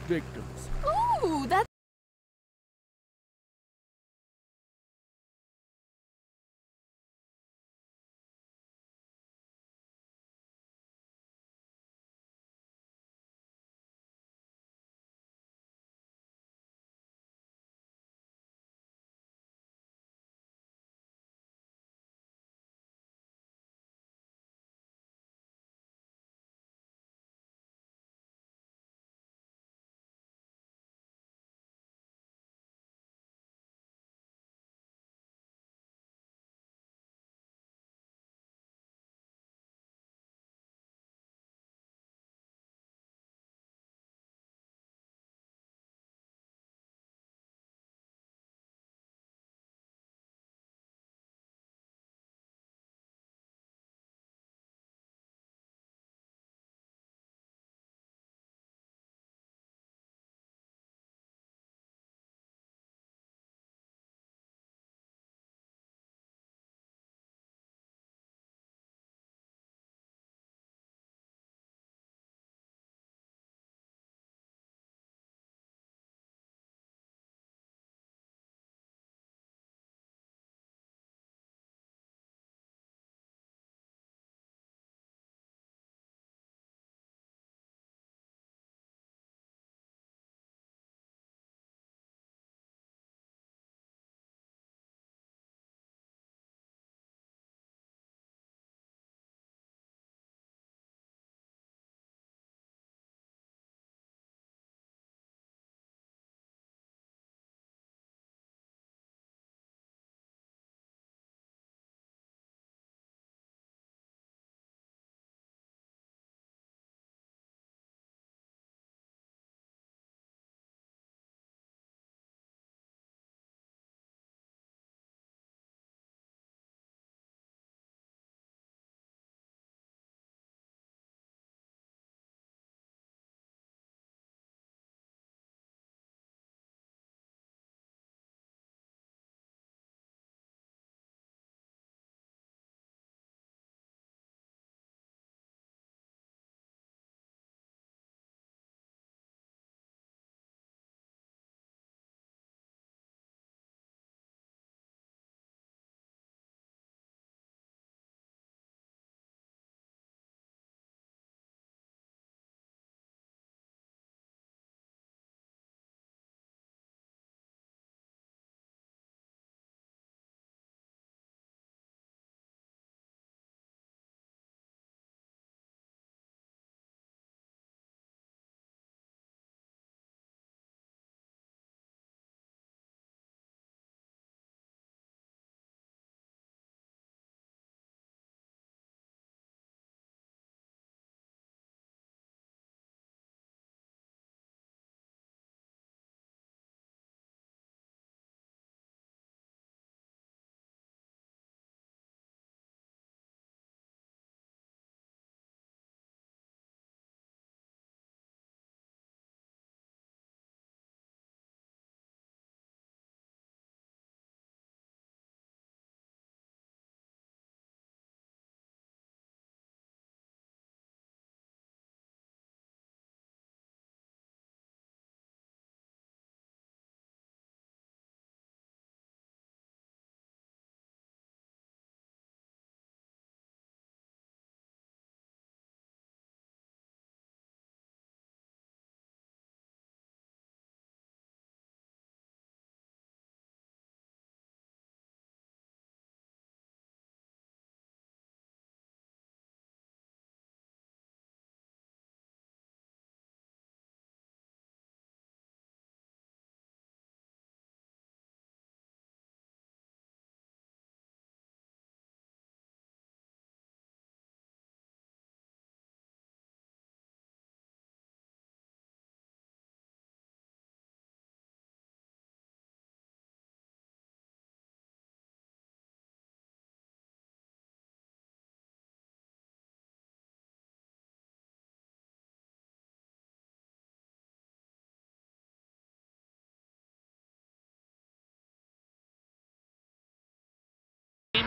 victims. Ooh, that's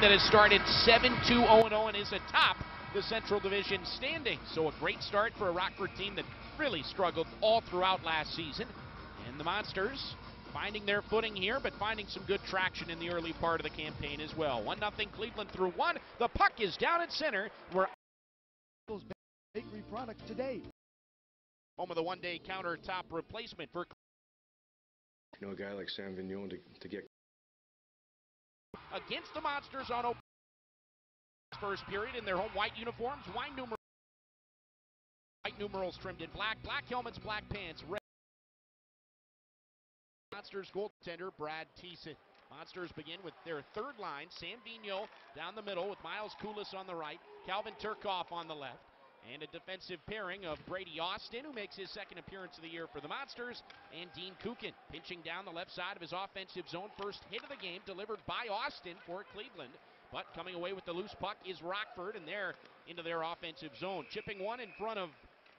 that has started 7-2-0-0 and is atop the Central Division standings. So a great start for a Rockford team that really struggled all throughout last season. And the Monsters finding their footing here, but finding some good traction in the early part of the campaign as well. 1-0 Cleveland through one. The puck is down at center. We're bakery products today. Home of the one-day countertop replacement for a guy like Sam Vigneault to get against the Monsters on open first period in their home white uniforms. White numerals trimmed in black, black helmets, black pants, red. Monsters goaltender Brad Thiessen. Monsters begin with their third line, Sam Vigneault down the middle with Miles Koulis on the right, Calvin Turcoff on the left, and a defensive pairing of Brady Austin, who makes his second appearance of the year for the Monsters, and Dean Kukin pinching down the left side of his offensive zone. First hit of the game delivered by Austin for Cleveland, but coming away with the loose puck is Rockford, and they're into their offensive zone. Chipping one in front of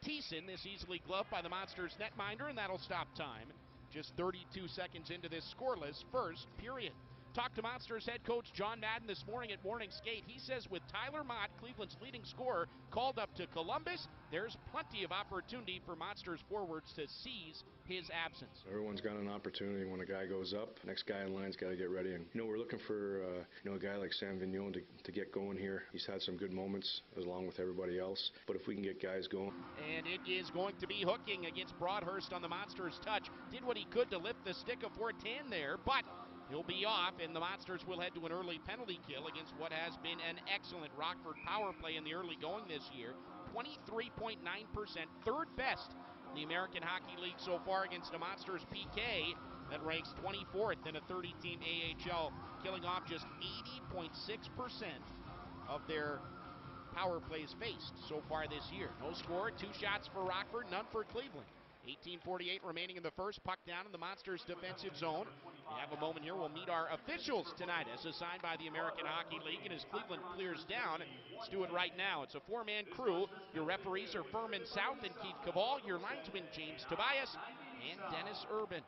Thiessen, this easily gloved by the Monsters netminder, and that'll stop time. Just 32 seconds into this scoreless first period. Talked to Monsters head coach John Madden this morning at morning skate. He says with Tyler Mott, Cleveland's leading scorer, called up to Columbus, there's plenty of opportunity for Monsters forwards to seize his absence. Everyone's got an opportunity when a guy goes up. Next guy in line's got to get ready. And we're looking for a guy like Sam Vigneault to get going here. He's had some good moments along with everybody else. But if we can get guys going. And it is going to be hooking against Broadhurst on the Monsters' touch. Did what he could to lift the stick of Fortin there, but he'll be off, and the Monsters will head to an early penalty kill against what has been an excellent Rockford power play in the early going this year. 23.9%, third best in the American Hockey League so far against a Monsters PK that ranks 24th in a 30-team AHL, killing off just 80.6% of their power plays faced so far this year. No score, 2 shots for Rockford, none for Cleveland. 18:48 remaining in the first, puck down in the Monsters' defensive zone. We have a moment here. We'll meet our officials tonight as assigned by the American Hockey League, and as Cleveland clears down, let's do it right now. It's a 4-man crew. Your referees are Furman South and Keith Cavall, your linesman James Tobias and Dennis Urban.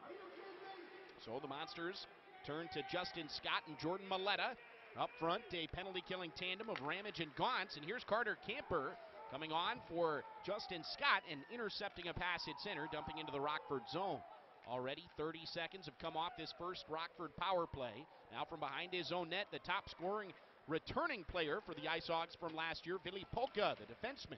So the Monsters turn to Justin Scott and Jordan Maletta. Up front, a penalty-killing tandem of Ramage and Gauntz, and here's Carter Camper coming on for Justin Scott and intercepting a pass at center, dumping into the Rockford zone. Already 30 seconds have come off this first Rockford power play. Now from behind his own net, the top scoring returning player for the Ice Hogs from last year, Billy Polka, the defenseman,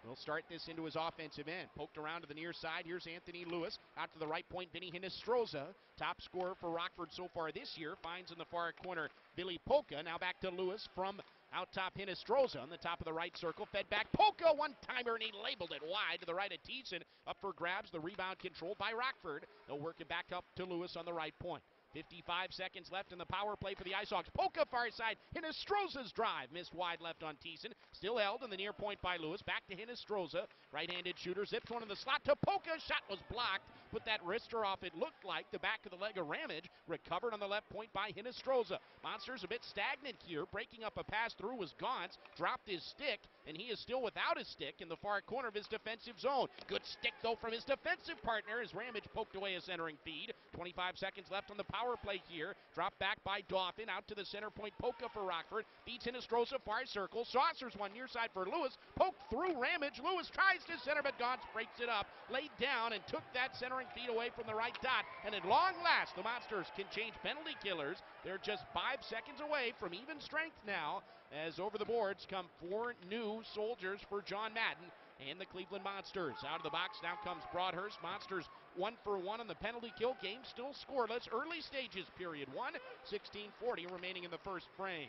will start this into his offensive end. Poked around to the near side. Here's Anthony Lewis. Out to the right point, Vinny Hinestroza. Top scorer for Rockford so far this year. Finds in the far corner Billy Polka. Now back to Lewis from out top Hinestroza on the top of the right circle. Fed back Polka, one-timer, and he labeled it wide to the right of Thiessen. Up for grabs, the rebound controlled by Rockford. They'll work it back up to Lewis on the right point. 55 seconds left in the power play for the Ice Hogs. Polka far side. Hinestroza's drive. Missed wide left on Thiessen. Still held in the near point by Lewis. Back to Hinestroza. Right-handed shooter. Zips one in the slot to Polka. Shot was blocked. Put that wrister off. It looked like the back of the leg of Ramage. Recovered on the left point by Hinestroza. Monsters a bit stagnant here. Breaking up a pass through was Gauntz. Dropped his stick, and he is still without his stick in the far corner of his defensive zone. Good stick, though, from his defensive partner as Ramage poked away a centering feed. 25 seconds left on the power play here. Dropped back by Dauphin. Out to the center point. Polka for Rockford. Beats Hinestroza. Far circle. Saucers one near side for Lewis. Poked through Ramage. Lewis tries to center, but Gauntz breaks it up. Laid down and took that centering feed away from the right dot. And at long last, the Monsters can change penalty killers. They're just 5 seconds away from even strength now, as over the boards come 4 new soldiers for John Madden and the Cleveland Monsters. Out of the box now comes Broadhurst. Monsters 1 for 1 on the penalty kill. Game still scoreless. Early stages, period 1. 16:40 remaining in the first frame.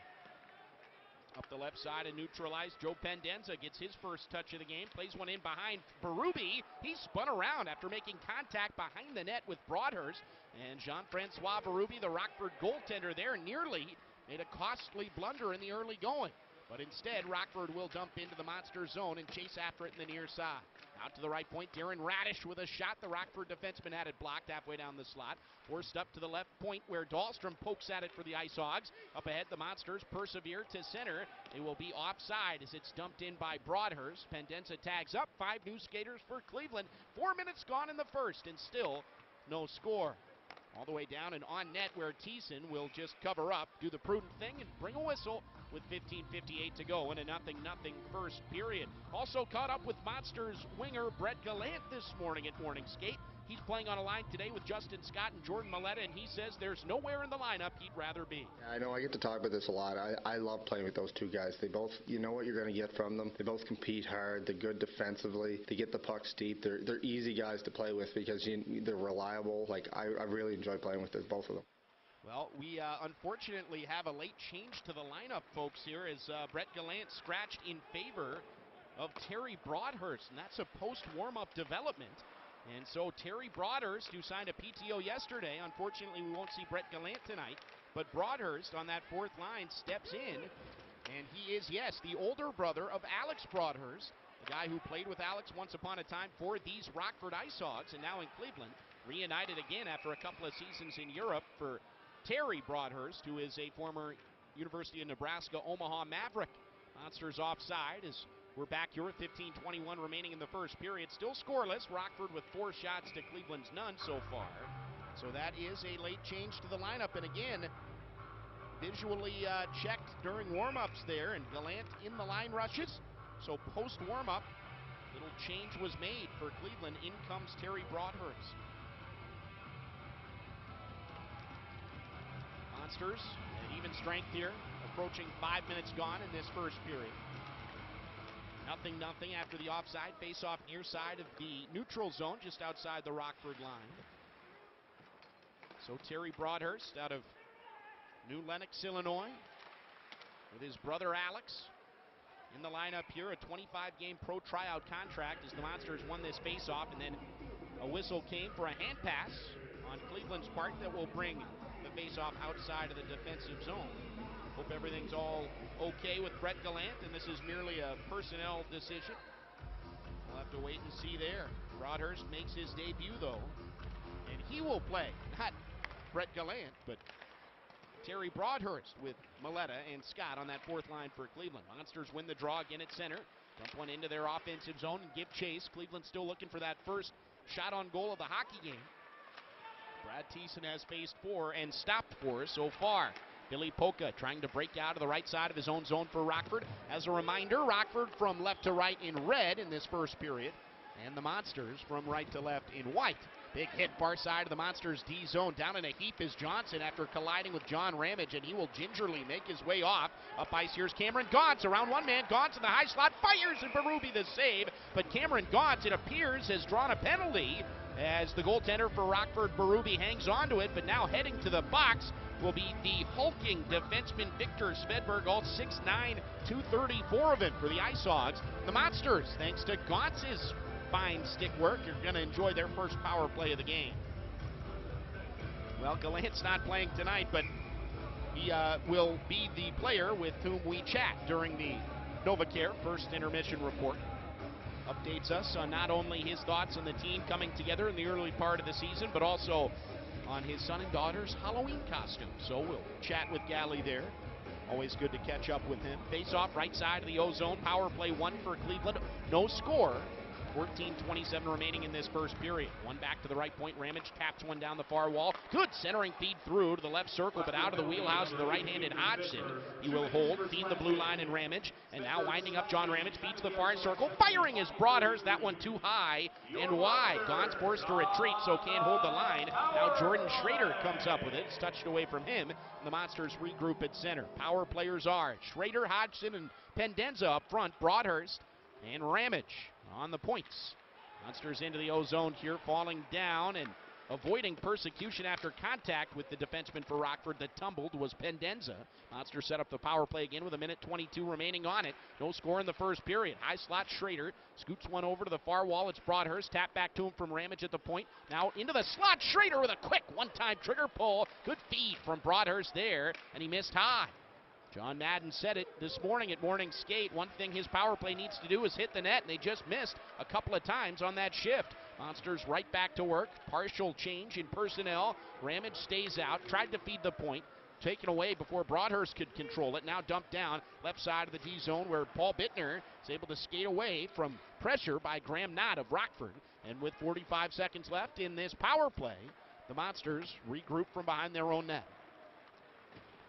Up the left side and neutralized. Joe Pendenza gets his first touch of the game. Plays one in behind Berube. He spun around after making contact behind the net with Broadhurst. And Jean-Francois Berube, the Rockford goaltender there, nearly made a costly blunder in the early going. But instead, Rockford will dump into the Monster zone and chase after it in the near side. Out to the right point, Darren Radish with a shot. The Rockford defenseman had it blocked halfway down the slot. Forced up to the left point where Dahlstrom pokes at it for the Ice Hogs. Up ahead, the Monsters persevere to center. They will be offside as it's dumped in by Broadhurst. Pendenza tags up. 5 new skaters for Cleveland. 4 minutes gone in the first and still no score. All the way down and on net where Thiessen will just cover up, do the prudent thing, and bring a whistle. with 15:58 to go in a 0-0 first period. Also caught up with Monsters winger Brett Gallant this morning at morning skate. He's playing on a line today with Justin Scott and Jordan Maletta, and he says there's nowhere in the lineup he'd rather be. Yeah, I know I get to talk about this a lot. I love playing with those two guys. They both, you know what you're going to get from them. They both compete hard. They're good defensively. They get the pucks deep. They're easy guys to play with because they're reliable. Like I really enjoy playing with both of them. Well, we unfortunately have a late change to the lineup, folks, here as Brett Gallant scratched in favor of Terry Broadhurst, and that's a post-warm-up development. And so Terry Broadhurst, who signed a PTO yesterday, unfortunately we won't see Brett Gallant tonight, but Broadhurst on that fourth line steps in, and he is, yes, the older brother of Alex Broadhurst, the guy who played with Alex once upon a time for these Rockford Ice Hogs, and now in Cleveland, reunited again after a couple of seasons in Europe for Terry Broadhurst, who is a former University of Nebraska Omaha Maverick. Monsters offside as we're back here with 15:21 remaining in the first period. Still scoreless. Rockford with 4 shots to Cleveland's none so far. So that is a late change to the lineup. And again, visually checked during warm-ups there, and Gallant in the line rushes. So post-warm-up, little change was made for Cleveland. In comes Terry Broadhurst. Monsters at even strength here, approaching 5 minutes gone in this first period. 0-0 after the offside face-off near side of the neutral zone, just outside the Rockford line. So Terry Broadhurst out of New Lenox, Illinois, with his brother Alex in the lineup here. A 25-game pro tryout contract as the Monsters won this face-off, and then a whistle came for a hand pass on Cleveland's part that will bring the face-off outside of the defensive zone. Hope everything's all okay with Brett Gallant, and this is merely a personnel decision. We'll have to wait and see there. Broadhurst makes his debut, though, and he will play. Not Brett Gallant, but Terry Broadhurst with Maletta and Scott on that fourth line for Cleveland. Monsters win the draw again at center. Dump one into their offensive zone and give chase. Cleveland still looking for that first shot on goal of the hockey game. Brad Thiessen has faced 4 and stopped 4 so far. Billy Polka trying to break out of the right side of his own zone for Rockford. As a reminder, Rockford from left to right in red in this first period, and the Monsters from right to left in white. Big hit far side of the Monsters D zone. Down in a heap is Johnson after colliding with John Ramage, and he will gingerly make his way off. Up ice, here's Cameron Gaunce around one man. Gaunce in the high slot, fires, and Berube the save. But Cameron Gaunce, it appears, has drawn a penalty as the goaltender for Rockford, Berube, hangs on to it, but now heading to the box will be the hulking defenseman Victor Svedberg, all 6'9", 234 of him for the Ice Hogs. The Monsters, thanks to Gaunce's fine stick work, are going to enjoy their first power play of the game. Well, Gallant's not playing tonight, but he will be the player with whom we chat during the NovaCare first intermission report. Updates us on not only his thoughts on the team coming together in the early part of the season, but also on his son and daughter's Halloween costume. So we'll chat with Galley there. Always good to catch up with him. Face off right side of the O-zone. Power play 1 for Cleveland. No score. 14:27 remaining in this first period. One back to the right point. Ramage taps one down the far wall. Good centering feed through to the left circle, but out of the wheelhouse of the right-handed Hodgson. He will hold, feed the blue line in Ramage, and now winding up John Ramage, feeds the far circle. Firing is Broadhurst. That one too high and wide. Gaunce forced to retreat, so can't hold the line. Now Jordan Schrader comes up with it. It's touched away from him. The Monsters regroup at center. Power players are Schrader, Hodgson, and Pendenza up front. Broadhurst and Ramage on the points. Monsters into the O-zone here, falling down and avoiding persecution after contact with the defenseman for Rockford that tumbled was Pendenza. Monsters set up the power play again with 1:22 remaining on it. No score in the first period. High slot Schrader scoots one over to the far wall. It's Broadhurst. Tap back to him from Ramage at the point. Now into the slot. Schrader with a quick one-time trigger pull. Good feed from Broadhurst there, and he missed high. John Madden said it this morning at morning skate. One thing his power play needs to do is hit the net, and they just missed a couple of times on that shift. Monsters right back to work. Partial change in personnel. Ramage stays out. Tried to feed the point. Taken away before Broadhurst could control it. Now dumped down left side of the D zone where Paul Bittner is able to skate away from pressure by Graham Knott of Rockford. And with 45 seconds left in this power play, the Monsters regroup from behind their own net.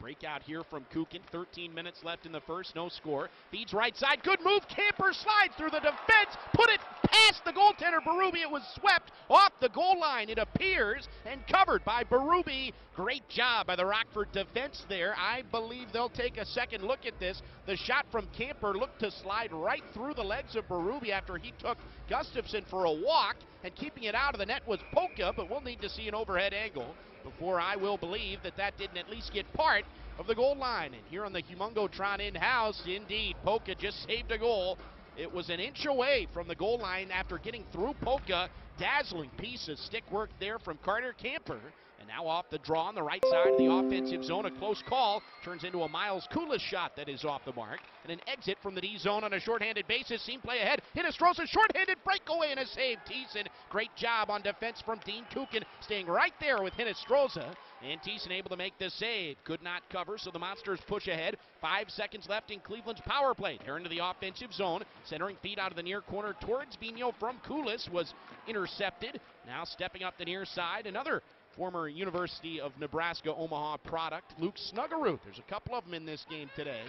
Breakout here from Kukin. 13 minutes left in the first. No score. Feeds right side. Good move. Camper slides through the defense. Put it past the goaltender, Berube. It was swept off the goal line, it appears, and covered by Berube. Great job by the Rockford defense there. I believe they'll take a second look at this. The shot from Camper looked to slide right through the legs of Berube after he took Gustafsson for a walk, and keeping it out of the net was Polka, but we'll need to see an overhead angle before I will believe that that didn't at least get part of the goal line. And here on the Humongotron in-house, indeed, Polka just saved a goal. It was an inch away from the goal line after getting through Polka. Dazzling piece of stick work there from Carter Camper. And now off the draw on the right side of the offensive zone. A close call turns into a Miles Koulis shot that is off the mark. And an exit from the D zone on a shorthanded basis. Seam play ahead. Hinostroza shorthanded breakaway and a save. Thiessen, great job on defense from Dean Kukin, staying right there with Hinostroza. And Thiessen able to make the save. Could not cover, so the Monsters push ahead. 5 seconds left in Cleveland's power play. They're into the offensive zone. Centering feed out of the near corner towards Vigneault from Koulis was intercepted. Now stepping up the near side, another former University of Nebraska Omaha product, Luke Snuggerud. There's a couple of them in this game today.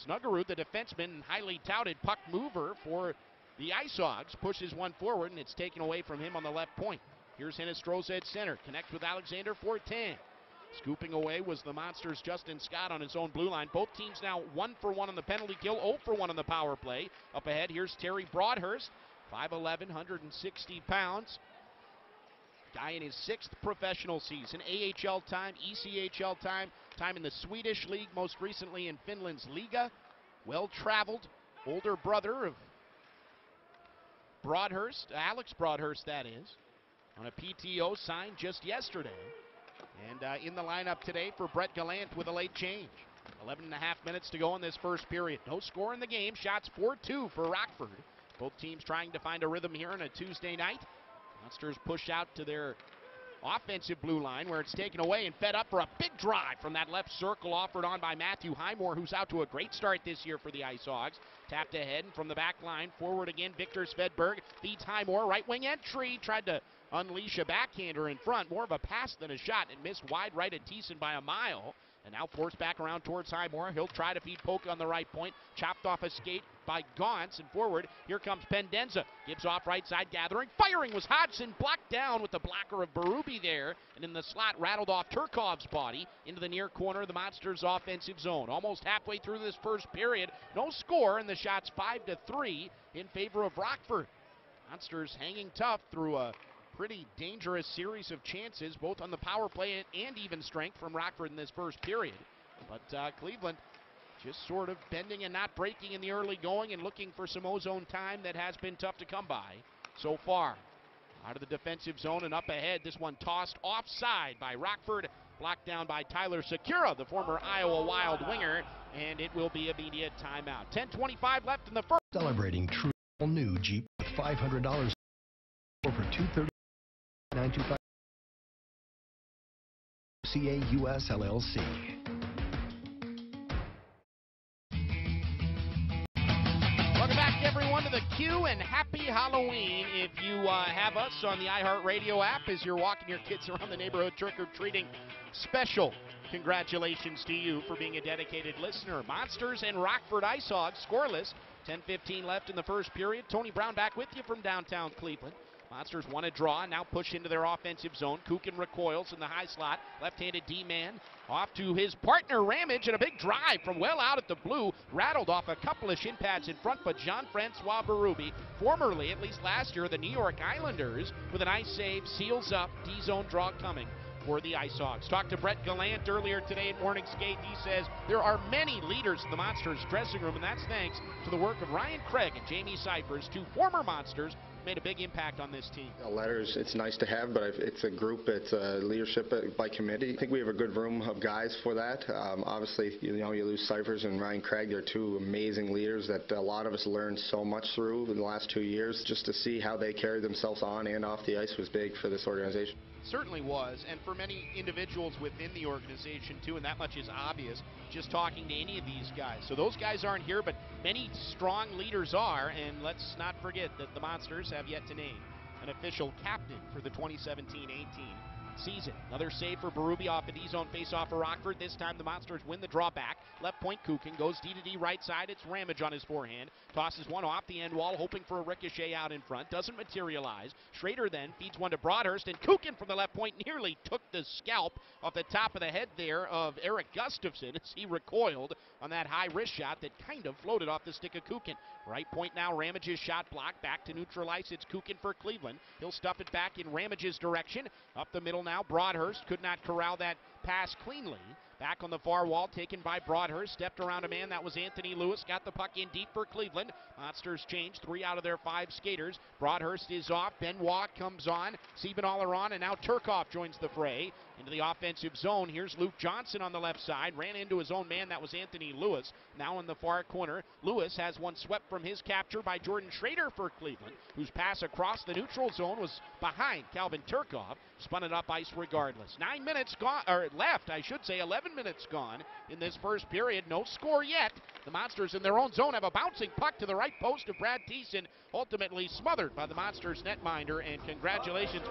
Snuggerud, the defenseman, highly touted puck mover for the Ice Hogs, pushes one forward, and it's taken away from him on the left point. Here's Hinostroza at center, connect with Alexander Fortin. Scooping away was the Monsters' Justin Scott on his own blue line. Both teams now 1 for 1 on the penalty kill, 0 for 1 on the power play. Up ahead, here's Terry Broadhurst, 5'11", 160 pounds. Guy in his 6th professional season, AHL time, ECHL time, time in the Swedish league, most recently in Finland's Liga. Well-traveled, older brother of Broadhurst, Alex Broadhurst that is, on a PTO signed just yesterday. And in the lineup today for Brett Gallant with a late change. 11 and a half minutes to go in this first period. No score in the game, shots 4-2 for Rockford. Both teams trying to find a rhythm here on a Tuesday night. Monsters push out to their offensive blue line where it's taken away and fed up for a big drive from that left circle offered on by Matthew Highmore, who's out to a great start this year for the Ice Hogs. Tapped ahead and from the back line, forward again, Victor Svedberg feeds Highmore, right wing entry, tried to unleash a backhander in front, more of a pass than a shot, and missed wide right at Thiessen by a mile. And now forced back around towards Highmore. He'll try to feed Polka on the right point. Chopped off a skate by Gaunce, and forward, here comes Pendenza. Gives off right side, gathering. Firing was Hodgson, blocked down with the blocker of Berube there. And in the slot, rattled off Turkov's body into the near corner of the Monsters' offensive zone. Almost halfway through this first period. No score, and the shot's 5-3 in favor of Rockford. Monsters hanging tough through a pretty dangerous series of chances, both on the power play and even strength from Rockford in this first period. But Cleveland just sort of bending and not breaking in the early going and looking for some ozone time that has been tough to come by so far. Out of the defensive zone and up ahead, this one tossed offside by Rockford, blocked down by Tyler Sekura, the former Iowa Wild winger, and it will be immediate timeout. 10:25 left in the first. Celebrating true new Jeep with $500 over 23925 CAUS LLC. Welcome back, everyone, to the Q, and happy Halloween if you have us on the iHeartRadio app as you're walking your kids around the neighborhood trick-or-treating. Special congratulations to you for being a dedicated listener. Monsters and Rockford Ice Hogs scoreless. 10:15 left in the first period. Tony Brown back with you from downtown Cleveland. Monsters want to draw, now push into their offensive zone. Kukin recoils in the high slot. Left-handed D-man off to his partner Ramage, and a big drive from well out at the blue. Rattled off a couple of shin pads in front, but Jean-Francois Berube, formerly, at least last year, the New York Islanders, with a nice save, seals up. D-zone draw coming for the Ice Hogs. Talked to Brett Gallant earlier today at Morning Skate. He says there are many leaders in the Monsters dressing room, and that's thanks to the work of Ryan Craig and Jamie Cyphers, two former Monsters, made a big impact on this team. Letters, it's nice to have, but it's a group, it's a leadership by committee. I think we have a good room of guys for that. Obviously, you lose Cyphers and Ryan Craig. They're two amazing leaders that a lot of us learned so much through in the last 2 years. Just to see how they carried themselves on and off the ice was big for this organization. Certainly was, and for many individuals within the organization too, and that much is obvious just talking to any of these guys. So those guys aren't here, but many strong leaders are, and let's not forget that the Monsters have yet to name an official captain for the 2017-18 season. Another save for Berube off a D-zone face-off for Rockford. This time the Monsters win the draw back. Left point Kukin goes D-to-D right side. It's Ramage on his forehand. Tosses one off the end wall, hoping for a ricochet out in front. Doesn't materialize. Schrader then feeds one to Broadhurst, and Kukin from the left point nearly took the scalp off the top of the head there of Eric Gustafson as he recoiled on that high wrist shot that kind of floated off the stick of Kukin. Right point now, Ramage's shot blocked. Back to neutral ice. It's Kukin for Cleveland. He'll stuff it back in Ramage's direction. Up the middle now, Broadhurst could not corral that pass cleanly. Back on the far wall, taken by Broadhurst. Stepped around a man, that was Anthony Lewis. Got the puck in deep for Cleveland. Monsters change, 3 out of their 5 skaters. Broadhurst is off, Benoit comes on. Siebenall are on, and now Turkov joins the fray. Into the offensive zone, here's Luke Johnson on the left side. Ran into his own man, that was Anthony Lewis. Now in the far corner, Lewis has one swept from his capture by Jordan Schrader for Cleveland, whose pass across the neutral zone was behind Calvin Turkov. Spun it up ice regardless. 9 minutes gone, or left, I should say, 11 minutes gone in this first period. No score yet. The Monsters in their own zone have a bouncing puck to the right post of Brad Thiessen, ultimately smothered by the Monsters netminder, and congratulations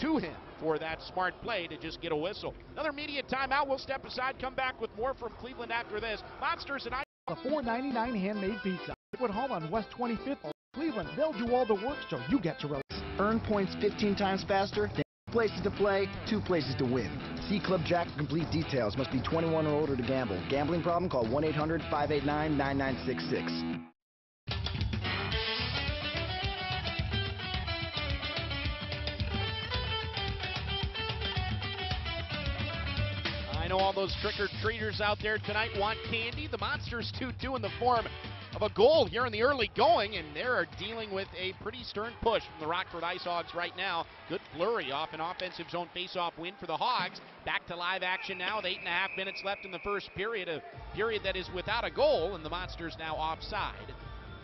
to him for that smart play to just get a whistle. Another media timeout. We'll step aside, come back with more from Cleveland after this. Monsters and A $4.99 handmade pizza. Liquid Hall on West 25th. Cleveland, they'll do all the work so you get to relax. Earn points 15 times faster. 2 places to play, 2 places to win. See Club Jack for complete details. Must be 21 or older to gamble. Gambling problem? Call 1-800-589-9966. I know all those trick-or-treaters out there tonight want candy. The Monsters 2-2 in the form of a goal here in the early going, and they're dealing with a pretty stern push from the Rockford Ice Hogs right now. Good flurry off an offensive zone face-off win for the Hogs. Back to live action now with 8.5 minutes left in the first period, a period that is without a goal, and the Monsters now offside.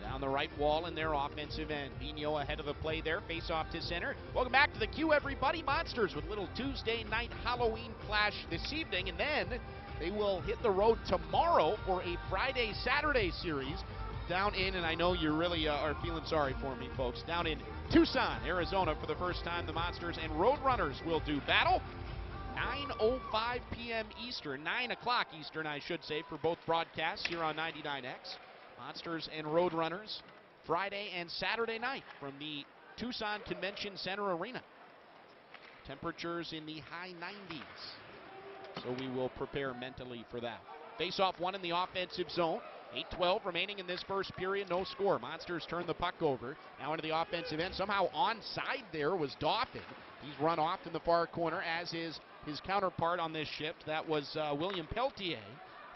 Down the right wall in their offensive end. Vigneault ahead of the play there, face-off to center. Welcome back to the Q, everybody. Monsters with a little Tuesday night Halloween clash this evening, and then they will hit the road tomorrow for a Friday-Saturday series down in, and I know you really are feeling sorry for me, folks, down in Tucson, Arizona. For the first time, the Monsters and Roadrunners will do battle. 9:05 p.m. Eastern, 9 o'clock Eastern, I should say, for both broadcasts here on 99X. Monsters and Roadrunners, Friday and Saturday night from the Tucson Convention Center Arena. Temperatures in the high 90s, so we will prepare mentally for that. Face-off one in the offensive zone. 8:12 remaining in this first period, no score. Monsters turn the puck over. Now into the offensive end. Somehow onside there was Dauphin. He's run off in the far corner, as is his counterpart on this shift. That was William Peltier.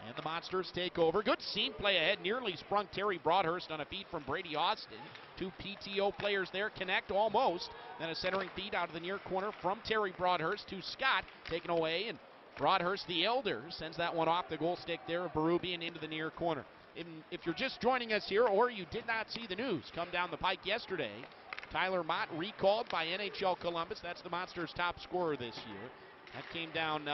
And the Monsters take over. Good seam play ahead. Nearly sprung Terry Broadhurst on a feed from Brady Austin. 2 PTO players there connect almost. Then a centering feed out of the near corner from Terry Broadhurst to Scott. Taken away, and Broadhurst, the elder, sends that one off the goal stick there of Berube and into the near corner. If you're just joining us here, or you did not see the news come down the pike yesterday, Tyler Mott recalled by NHL Columbus. That's the Monsters' top scorer this year. That came down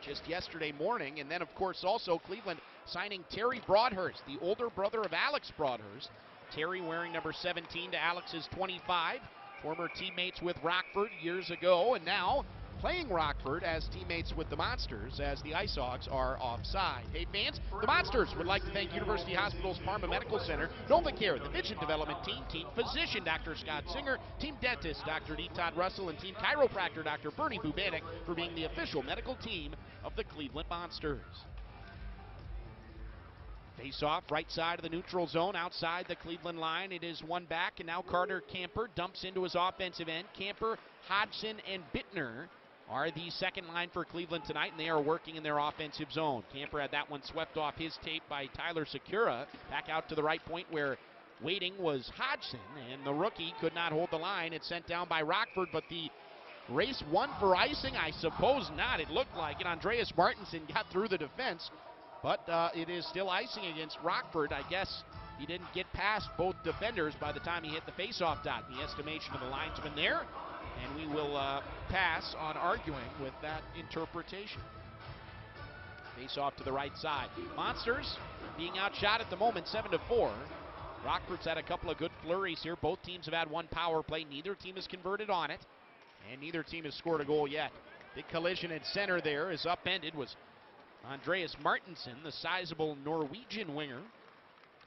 just yesterday morning. And then, of course, also Cleveland signing Terry Broadhurst, the older brother of Alex Broadhurst. Terry wearing number 17 to Alex's 25. Former teammates with Rockford years ago, and now playing Rockford as teammates with the Monsters as the Ice Hogs are offside. Hey fans, the Monsters would like to thank University Hospital's Parma Medical Center, NovaCare, the Vision Development Team, Team Physician Dr. Scott Singer, Team Dentist Dr. D. Todd Russell, and Team Chiropractor Dr. Bernie Bubanek for being the official medical team of the Cleveland Monsters. Face-off, right side of the neutral zone, outside the Cleveland line. It is one back, and now Carter Camper dumps into his offensive end. Camper, Hodgson, and Bittner are the second line for Cleveland tonight, and they are working in their offensive zone. Camper had that one swept off his tape by Tyler Secura. Back out to the right point where waiting was Hodgson, and the rookie could not hold the line. It's sent down by Rockford, but the race won for icing? I suppose not. It looked like it. Andreas Martinson got through the defense, but it is still icing against Rockford. I guess he didn't get past both defenders by the time he hit the face-off dot, in the estimation of the linesman there. And we will pass on arguing with that interpretation. Face off to the right side. Monsters being outshot at the moment, 7-4. Rockford's had a couple of good flurries here. Both teams have had one power play. Neither team has converted on it. And neither team has scored a goal yet. Big collision at center there is upended was Andreas Martinsen, the sizable Norwegian winger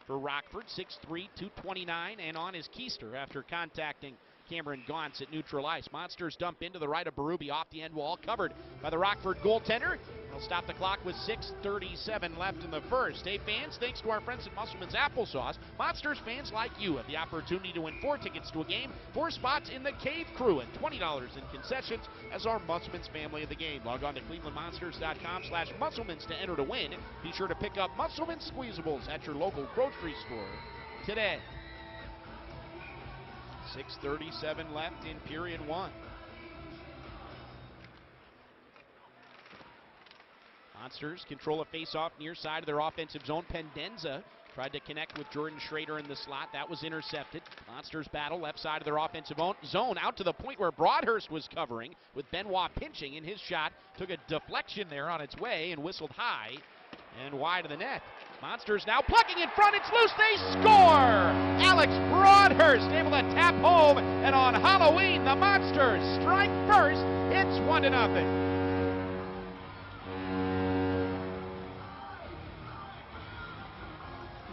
for Rockford, 6'3", 229, and on his keister after contacting Cameron Gaunce at neutral ice. Monsters dump into the right of Berube off the end wall, covered by the Rockford goaltender. They'll stop the clock with 6:37 left in the first. Hey fans, thanks to our friends at Musselman's Applesauce, Monsters fans like you have the opportunity to win 4 tickets to a game, 4 spots in the Cave Crew, and $20 in concessions as our Musselman's family of the game. Log on to clevelandmonsters.com/Musselman's to enter to win. Be sure to pick up Musselman's Squeezables at your local grocery store today. 6:37 left in period 1. Monsters control a face-off near side of their offensive zone. Pendenza tried to connect with Jordan Schrader in the slot. That was intercepted. Monsters battle left side of their offensive zone out to the point where Broadhurst was covering with Benoit pinching, and his shot took a deflection there on its way and whistled high and wide of the net. Monsters now plucking in front. It's loose. They score! Alex Broadhurst able to tap home, and on Halloween, the Monsters strike first. It's 1-0.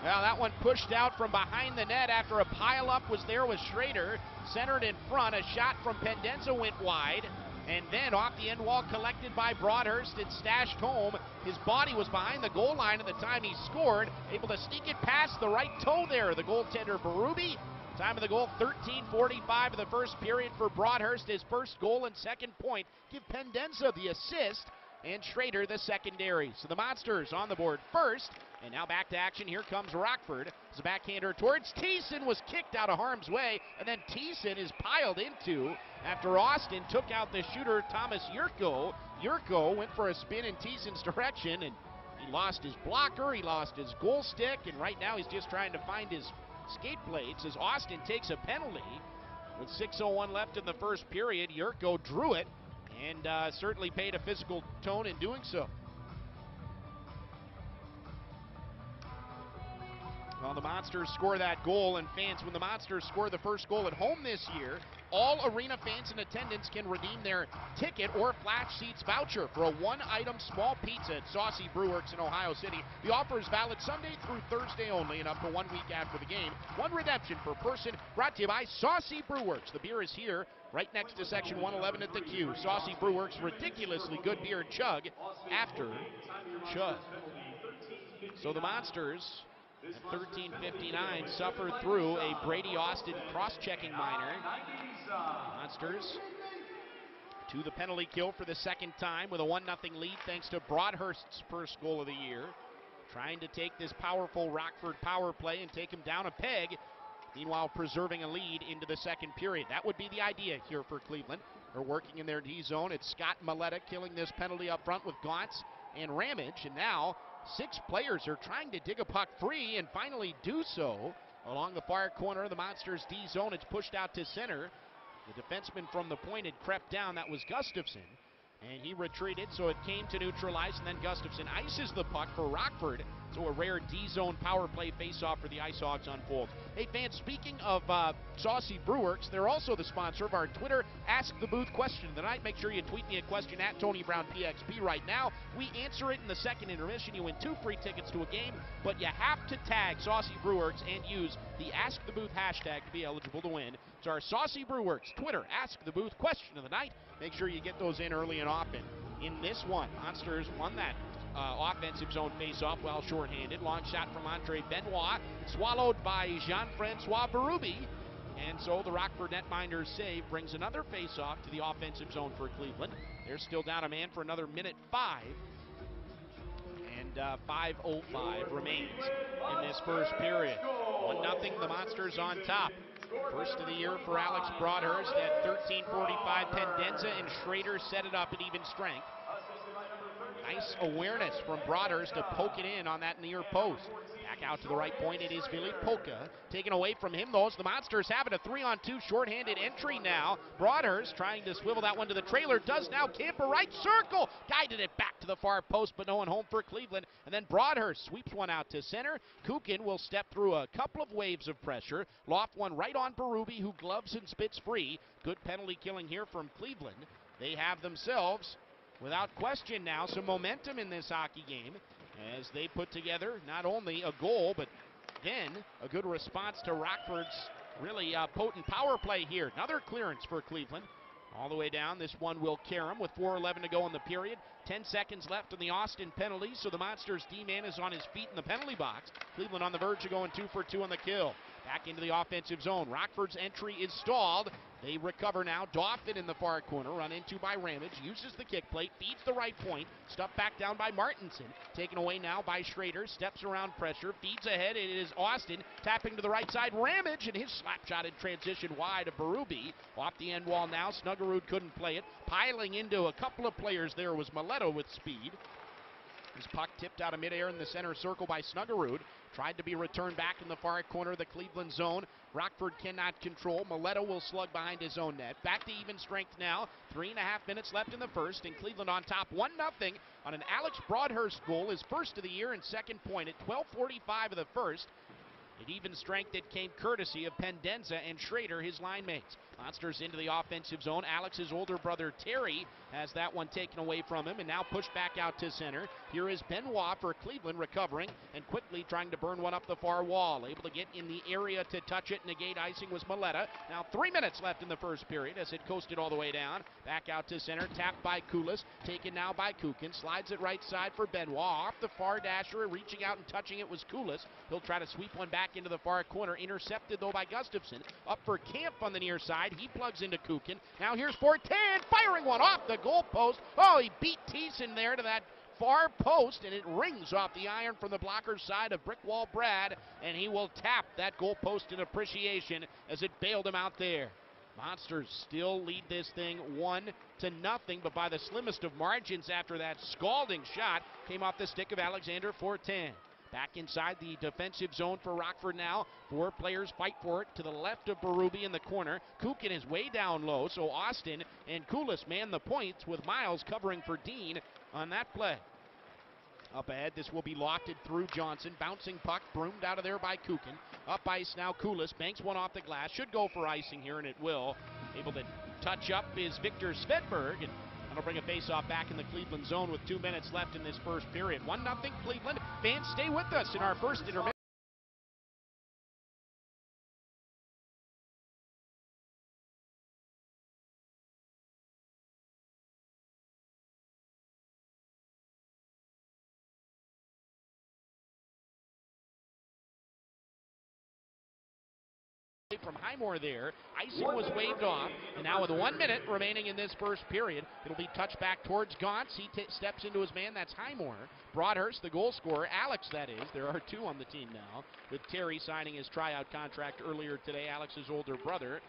Well, that one pushed out from behind the net after a pile-up was there with Schrader. Centered in front. A shot from Pendenza went wide. And then off the end wall, collected by Broadhurst and stashed home. His body was behind the goal line at the time he scored. Able to sneak it past the right toe there, the goaltender Berube. Time of the goal, 13:45 of the first period for Broadhurst. His first goal and second point give Pendenza the assist and Schrader the secondary. So the Monsters on the board first. And now back to action. Here comes Rockford. As a backhander towards Thiessen, was kicked out of harm's way. And then Thiessen is piled into after Austin took out the shooter Thomas Yurko. Yurko went for a spin in Thiessen's direction, and he lost his blocker, he lost his goal stick, and right now he's just trying to find his skate blades as Austin takes a penalty. With 6:01 left in the first period, Yurko drew it and certainly paid a physical tone in doing so. Well, the Monsters score that goal, and fans, when the Monsters score the first goal at home this year, all arena fans in attendance can redeem their ticket or flash seats voucher for a one-item small pizza at Saucy Brewworks in Ohio City. The offer is valid Sunday through Thursday only and up to 1 week after the game. One redemption per person, brought to you by Saucy Brewworks. The beer is here, right next to section 111 at the Q. Saucy Brewworks, ridiculously good beer. Chug after chug. So the Monsters at 13:59 suffered through a Brady Austin cross-checking minor. Monsters to the penalty kill for the second time with a 1-0 lead thanks to Broadhurst's first goal of the year. Trying to take this powerful Rockford power play and take him down a peg. Meanwhile, preserving a lead into the second period. That would be the idea here for Cleveland. They're working in their D zone. It's Scott Maleta killing this penalty up front with Gaunce and Ramage, and now 6 players are trying to dig a puck free and finally do so. Along the far corner of the Monsters' D zone, it's pushed out to center. The defenseman from the point had crept down. That was Gustafsson. And he retreated, so it came to neutral ice, and then Gustafsson ices the puck for Rockford. So a rare D-zone power play face-off for the Ice Hogs unfolds. Hey fans, speaking of Saucy Brewworks, they're also the sponsor of our Twitter Ask the Booth question of the night. Make sure you tweet me a question at Tony Brown PXP right now. We answer it in the second intermission. You win 2 free tickets to a game, but you have to tag Saucy Brewworks and use the Ask the Booth hashtag to be eligible to win. It's our Saucy Brewworks Twitter Ask the Booth question of the night. Make sure you get those in early and often. In this one, Monsters won that offensive zone face-off while shorthanded. Long shot from Andre Benoit, swallowed by Jean-Francois Berube. And so the Rockford netminder's save brings another face-off to the offensive zone for Cleveland. They're still down a man for another minute 5. And 5:05 remains in this first period. 1-0, the Monsters on top. First of the year for Alex Broadhurst at 13:45. Pendenza and Schrader set it up at even strength. Nice awareness from Broadhurst to poke it in on that near post. Back Back out to the right point, it is Vili Polka. Taken away from him, though, as the Monsters have it. A 3-on-2 shorthanded entry now. Broadhurst trying to swivel that one to the trailer. Does now. Camper right circle. Guided it back to the far post, but no one home for Cleveland. And then Broadhurst sweeps one out to center. Kukin will step through a couple of waves of pressure. Loft one right on Berube, who gloves and spits free. Good penalty killing here from Cleveland. They have themselves, without question now, some momentum in this hockey game as they put together not only a goal, but again, a good response to Rockford's really potent power play here. Another clearance for Cleveland. All the way down, this one will carry him with 4:11 to go in the period. 10 seconds left in the Austin penalty, so the Monsters' D-man is on his feet in the penalty box. Cleveland on the verge of going 2 for 2 on the kill. Back into the offensive zone. Rockford's entry is stalled. They recover now. Dauphin in the far corner, run into by Ramage, uses the kick plate, feeds the right point, stuffed back down by Martinson. Taken away now by Schrader, steps around pressure, feeds ahead. It is Austin tapping to the right side. Ramage and his slap shot in transition wide of Berube. Off the end wall now. Snuggerud couldn't play it. Piling into a couple of players there was Mileto with speed. His puck tipped out of midair in the center circle by Snuggerud. Tried to be returned back in the far corner of the Cleveland zone. Rockford cannot control. Mileto will slug behind his own net. Back to even strength now. 3.5 minutes left in the first, and Cleveland on top 1-0 on an Alex Broadhurst goal. His first of the year and second point at 12:45 of the first. At even strength, it came courtesy of Pendenza and Schrader, his line mates. Monsters into the offensive zone. Alex's older brother Terry has that one taken away from him and now pushed back out to center. Here is Benoit for Cleveland recovering and quickly trying to burn one up the far wall. Able to get in the area to touch it. Negate icing was Mileta. Now 3 minutes left in the first period as it coasted all the way down. Back out to center. Tapped by Kulis. Taken now by Kukin. Slides it right side for Benoit. Off the far dasher. Reaching out and touching it was Kulis. He'll try to sweep one back into the far corner. Intercepted though by Gustafson. Up for Camp on the near side. He plugs into Kukin. Now here's Fortin firing one off the goal post. Oh, he beat Thiessen there to that far post, and it rings off the iron from the blocker's side of Brickwall Brad, and he will tap that goal post in appreciation as it bailed him out there. Monsters still lead this thing 1-0, but by the slimmest of margins after that scalding shot came off the stick of Alexander Fortin. Back inside the defensive zone for Rockford now. 4 players fight for it to the left of Berube in the corner. Kukin is way down low, so Austin and Kulis man the points with Miles covering for Dean on that play. Up ahead, this will be lofted through Johnson. Bouncing puck, broomed out of there by Kukin. Up ice now, Kulis banks one off the glass. Should go for icing here, and it will. Able to touch up is Victor Svedberg, and that'll bring a face-off back in the Cleveland zone with 2 minutes left in this first period. 1-0 Cleveland. Fans, stay with us in our first intermission. From Highmore there. Icing was waved off, and now with 1 minute remaining in this first period, it'll be touched back towards Gauntz. He steps into his man. That's Highmore. Broadhurst, the goal scorer. Alex, that is. There are 2 on the team now, with Terry signing his tryout contract earlier today, Alex's older brother.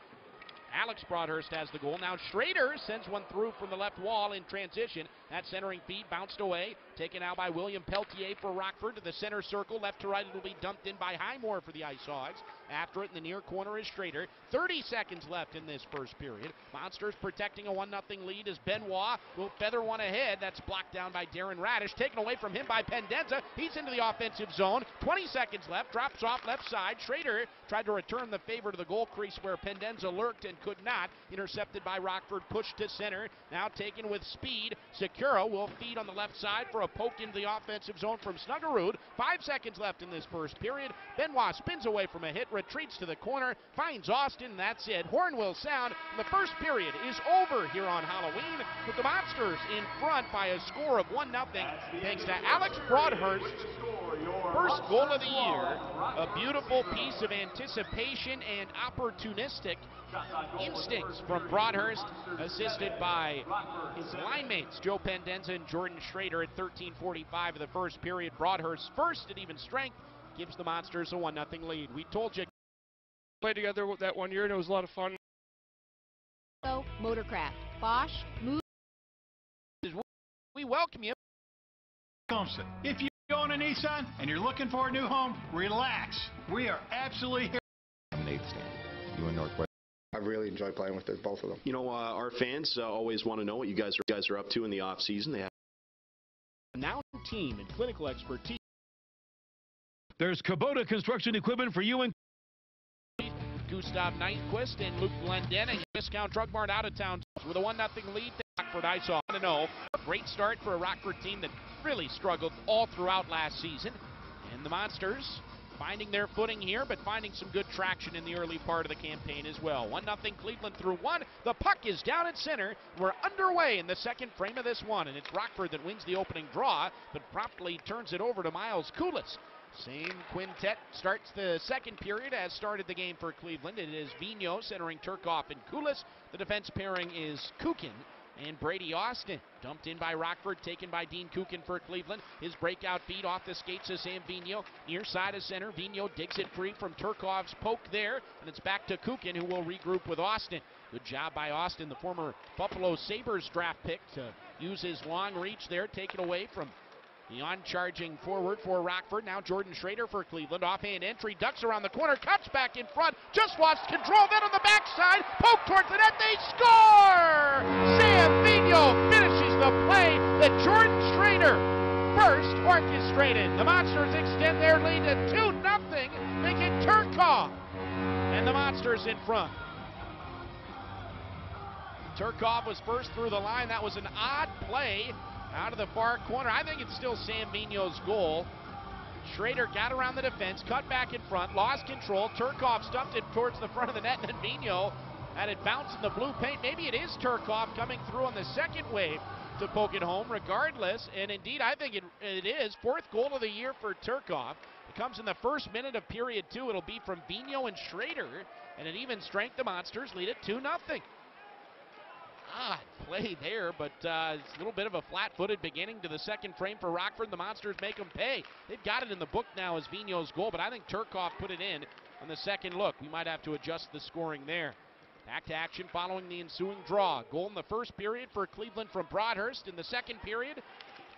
Alex Broadhurst has the goal. Now Schrader sends one through from the left wall in transition. That centering feed bounced away. Taken out by William Peltier for Rockford to the center circle. Left to right, it'll be dumped in by Highmore for the Ice Hogs. After it in the near corner is Schrader. 30 seconds left in this first period. Monsters protecting a 1-0 lead as Benoit will feather one ahead. That's blocked down by Darren Radish. Taken away from him by Pendenza. He's into the offensive zone. 20 seconds left. Drops off left side. Schrader tried to return the favor to the goal crease where Pendenza lurked and could not. Intercepted by Rockford. Pushed to center. Now taken with speed. Secura will feed on the left side for a poke into the offensive zone from Snuggerud. 5 seconds left in this first period. Benoit spins away from a hit. Retreats to the corner. Finds Austin. That's it. Horn will sound. The first period is over here on Halloween with the Monsters in front by a score of 1-0 thanks to Alex Broadhurst's first goal of the year. A beautiful piece of anticipation and opportunistic instincts from Broadhurst, assisted by his line mates Joe Pendenza and Jordan Schrader at 13:45 of the first period. Broadhurst's first at even strength gives the Monsters a 1-0 lead. We told you. Played together that 1 year and it was a lot of fun. Motorcraft, Bosch, Move. We welcome you. Thompson. If you own a Nissan and you're looking for a new home, relax. We are absolutely here. I'm Nate Stanley. You in Northwest. I really enjoy playing with both of them. You know, our fans always want to know what you guys are up to in the off season. They have Now team and clinical expertise. There's Kubota construction equipment for you and Gustav Nyquist and Luke Glendening. Discount Drug Mart out of town with a 1-0 lead to Rockford. I saw to know. Great start for a Rockford team that really struggled all throughout last season. And the Monsters finding their footing here, but finding some good traction in the early part of the campaign as well. 1-0 Cleveland through one. The puck is down at center. We're underway in the second frame of this one, and it's Rockford that wins the opening draw, but promptly turns it over to Miles Koulis. Same quintet starts the second period as started the game for Cleveland. It is Vigneault centering Turcoff and Koulis. The defense pairing is Kukin and Brady Austin. Dumped in by Rockford, taken by Dean Kukin for Cleveland. His breakout feed off the skates of Sam Vigneault. Near side of center, Vigneault digs it free from Turcoff's poke there, and it's back to Kukin, who will regroup with Austin. Good job by Austin, the former Buffalo Sabres draft pick, to use his long reach there, take it away from the on-charging forward for Rockford. Now Jordan Schrader for Cleveland. Offhand entry, ducks around the corner, cuts back in front, just lost control. Then on the backside, poke towards the net, they score! Sam Vigneault finishes the play that Jordan Schrader first orchestrated. The Monsters extend their lead to 2-0, make it Turcoff, and the Monsters in front. Turcoff was first through the line. That was an odd play out of the far corner. I think it's still Sam Vigneault's goal. Schrader got around the defense, cut back in front, lost control. Turcoff stuffed it towards the front of the net, and then Vigneault had it bounce in the blue paint. Maybe it is Turcoff coming through on the second wave to poke it home regardless. And indeed, I think it is. Fourth goal of the year for Turcoff. It comes in the first minute of period two. It'll be from Vigneault and Schrader. And at even strength, the Monsters lead it 2-0. Odd play there, but it's a little bit of a flat-footed beginning to the second frame for Rockford. The Monsters make them pay. They've got it in the book now as Vigneault's goal, but I think Turcoff put it in on the second look. We might have to adjust the scoring there. Back to action following the ensuing draw. Goal in the first period for Cleveland from Broadhurst. In the second period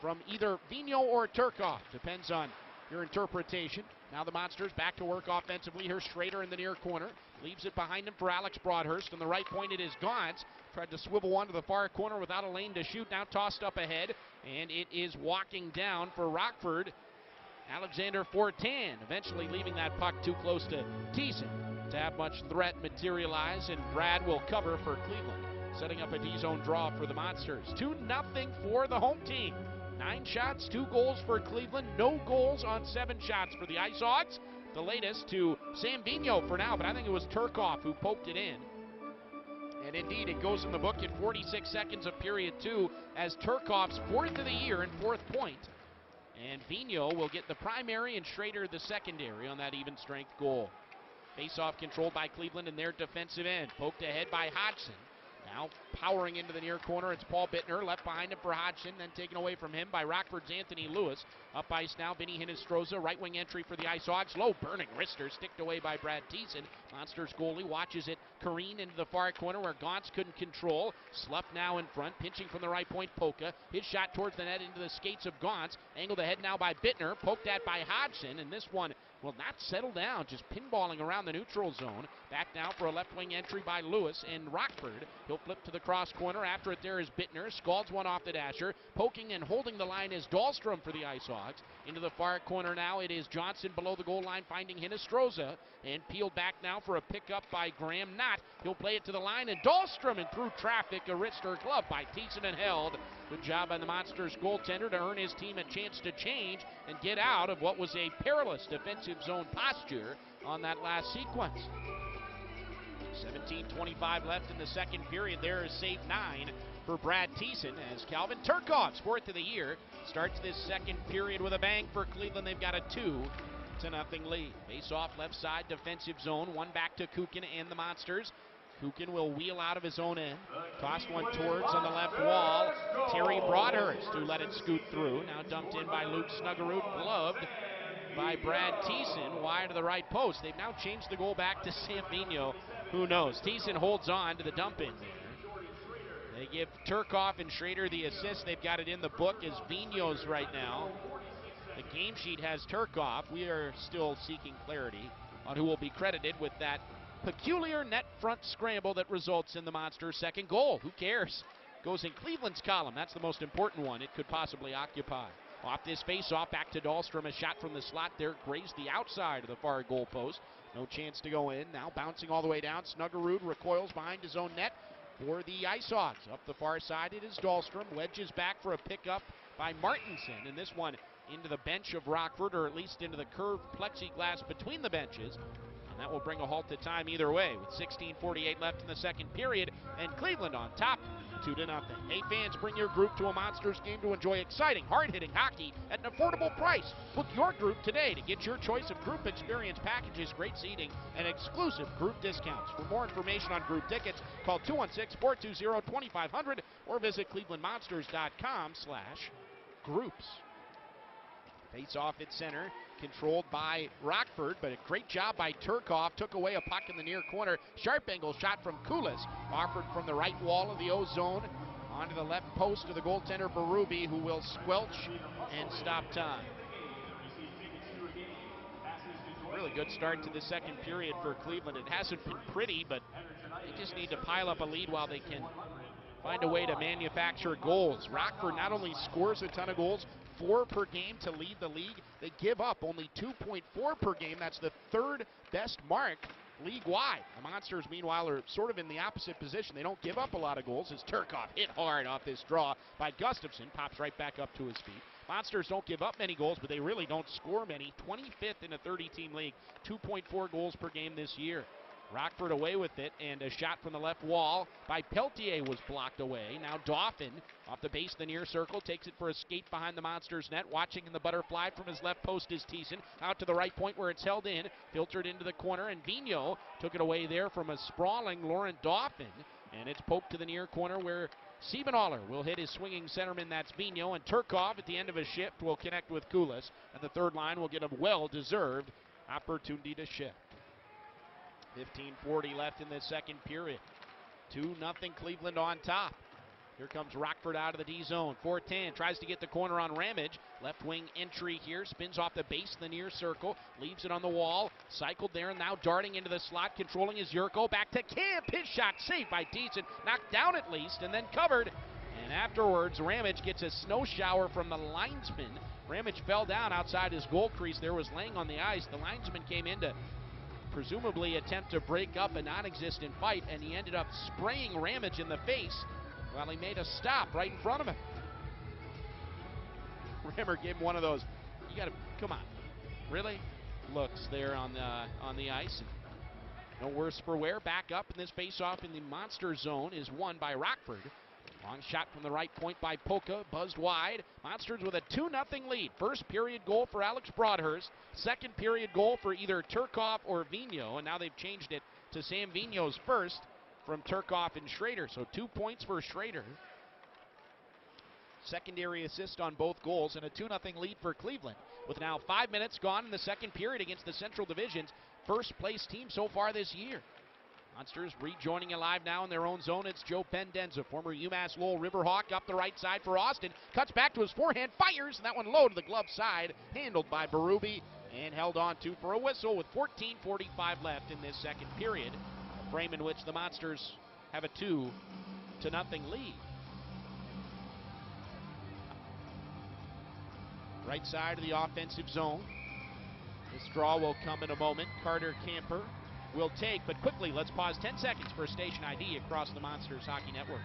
from either Vigneault or Turcoff. Depends on your interpretation. Now the Monsters back to work offensively. Here's Schrader in the near corner. Leaves it behind him for Alex Broadhurst. On the right point it is Gauntz. Tried to swivel one to the far corner without a lane to shoot. Now tossed up ahead. And it is walking down for Rockford. Alexander Fortin eventually leaving that puck too close to Thiessen to have much threat materialize. And Brad will cover for Cleveland. Setting up a D-zone draw for the Monsters. 2-0 for the home team. 9 shots, 2 goals for Cleveland. No goals on 7 shots for the Ice Hogs. The latest to Sam Vigneault for now, but I think it was Turcoff who poked it in. And indeed, it goes in the book at 46 seconds of period 2 as Turcoff's 4th of the year and 4th point. And Vigneault will get the primary and Schrader the secondary on that even strength goal. Face-off controlled by Cleveland in their defensive end. Poked ahead by Hodgson. Now powering into the near corner, it's Paul Bittner, left behind him for Hodgson, then taken away from him by Rockford's Anthony Lewis. Up ice now, Vinny Hinestroza, right wing entry for the Ice Hogs. Low burning wrister, sticked away by Brad Thiessen. Monsters goalie watches it careen into the far corner where Gauntz couldn't control. Slough now in front, pinching from the right point, Polka. His shot towards the net into the skates of Gauntz. Angled ahead now by Bittner, poked at by Hodgson, and this one will not settle down, just pinballing around the neutral zone. Back now for a left wing entry by Lewis and Rockford. He'll flip to the cross corner. After it there is Bittner. Scalds one off the dasher. Poking and holding the line is Dahlstrom for the Ice Hogs. Into the far corner now it is Johnson below the goal line finding Hinestroza. And peeled back now for a pickup by Graham Knott. He'll play it to the line and Dahlstrom and through traffic, a wrist or glove by Thiessen and held. Good job by the Monsters goaltender to earn his team a chance to change and get out of what was a perilous defensive zone posture on that last sequence. 17:25 left in the second period. There is save 9 for Brad Thiessen as Calvin Turcoff's 4th of the year starts this second period with a bang for Cleveland. They've got a 2-0 lead. Face off left side defensive zone. One back to Kukin and the Monsters. Kukin will wheel out of his own end. Toss one towards on the left wall. Terry Broadhurst who let it scoot through. Now dumped in by Luke Snuggerud. Gloved by Brad Thiessen. Wide to the right post. They've now changed the goal back to Sam Vigneault. Who knows? Thiessen holds on to the dump in there. They give Turcoff and Schrader the assist. They've got it in the book as Vigneault's right now. The game sheet has Turcoff. We are still seeking clarity on who will be credited with that peculiar net front scramble that results in the Monsters' second goal. Who cares? Goes in Cleveland's column. That's the most important one it could possibly occupy. Off this face-off, back to Dahlstrom. A shot from the slot there grazed the outside of the far goal post. No chance to go in. Now bouncing all the way down. Snuggerud recoils behind his own net for the Ice Hogs. Up the far side it is Dahlstrom. Wedges back for a pickup by Martinson. And this one into the bench of Rockford, or at least into the curved plexiglass between the benches. And that will bring a halt to time either way with 16:48 left in the second period. And Cleveland on top, 2-0. Hey fans, bring your group to a Monsters game to enjoy exciting, hard-hitting hockey at an affordable price. Book your group today to get your choice of group experience packages, great seating, and exclusive group discounts. For more information on group tickets, call 216-420-2500 or visit clevelandmonsters.com/groups. Face off at center, controlled by Rockford, but a great job by Turcoff. Took away a puck in the near corner. Sharp angle shot from Kulis, offered from the right wall of the O-zone onto the left post of the goaltender Berube, who will squelch and stop time. Really good start to the second period for Cleveland. It hasn't been pretty, but they just need to pile up a lead while they can find a way to manufacture goals. Rockford not only scores a ton of goals, 4 per game to lead the league. They give up only 2.4 per game. That's the third best mark league-wide. The Monsters, meanwhile, are sort of in the opposite position. They don't give up a lot of goals as Turcoff hit hard off this draw by Gustafson. Pops right back up to his feet. Monsters don't give up many goals, but they really don't score many. 25th in a 30-team league, 2.4 goals per game this year. Rockford away with it, and a shot from the left wall by Peltier was blocked away. Now Dauphin, off the base of the near circle, takes it for a skate behind the Monsters' net. Watching in the butterfly from his left post is Thiessen. Out to the right point where it's held in, filtered into the corner, and Vigneault took it away there from a sprawling Laurent Dauphin. And it's poked to the near corner where Siebenthaler will hit his swinging centerman. That's Vigneault, and Turcoff at the end of a shift will connect with Kulis. And the third line will get a well-deserved opportunity to shift. 15:40 left in the second period. 2-0 Cleveland on top. Here comes Rockford out of the D zone. 4-10 tries to get the corner on Ramage. Left wing entry here. Spins off the base of the near circle. Leaves it on the wall. Cycled there and now darting into the slot. Controlling his Yurko. Back to Camp. His shot saved by Thiessen. Knocked down at least and then covered. And afterwards, Ramage gets a snow shower from the linesman. Ramage fell down outside his goal crease. There was laying on the ice. The linesman came in to presumably attempt to break up a non-existent fight, and he ended up spraying Ramage in the face while he made a stop right in front of him. Rammer gave him one of those, you gotta, come on, really? Looks there on the ice. No worse for wear. Back up in this face-off in the Monster zone is won by Rockford. Long shot from the right point by Polka, buzzed wide. Monsters with a 2-0 lead. First period goal for Alex Broadhurst. Second period goal for either Turcoff or Vigneault, and now they've changed it to Sam Vigneault's first from Turcoff and Schrader. So 2 points for Schrader. Secondary assist on both goals, and a 2-0 lead for Cleveland. With now 5 minutes gone in the second period against the Central Division's first place team so far this year. Monsters rejoining alive now in their own zone. It's Joe Pendenza, former UMass Lowell Riverhawk, up the right side for Austin. Cuts back to his forehand, fires, and that one low to the glove side. Handled by Berube and held on to for a whistle with 14:45 left in this second period. A frame in which the Monsters have a 2-0 lead. Right side of the offensive zone. This draw will come in a moment. Carter Camper will take, but quickly, let's pause 10 seconds for station ID across the Monsters Hockey Network.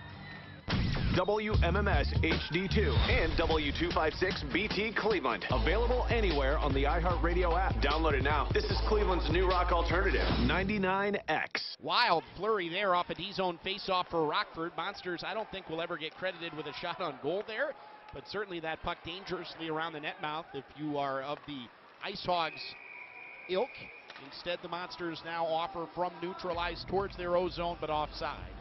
WMMS HD2 and W256 BT Cleveland. Available anywhere on the iHeartRadio app. Download it now. This is Cleveland's new rock alternative, 99X. Wild flurry there off a D-zone face-off for Rockford. Monsters, I don't think will ever get credited with a shot on goal there, but certainly that puck dangerously around the net mouth if you are of the Ice Hogs ilk. Instead, the Monsters now offer from neutral ice towards their O-zone, but offside.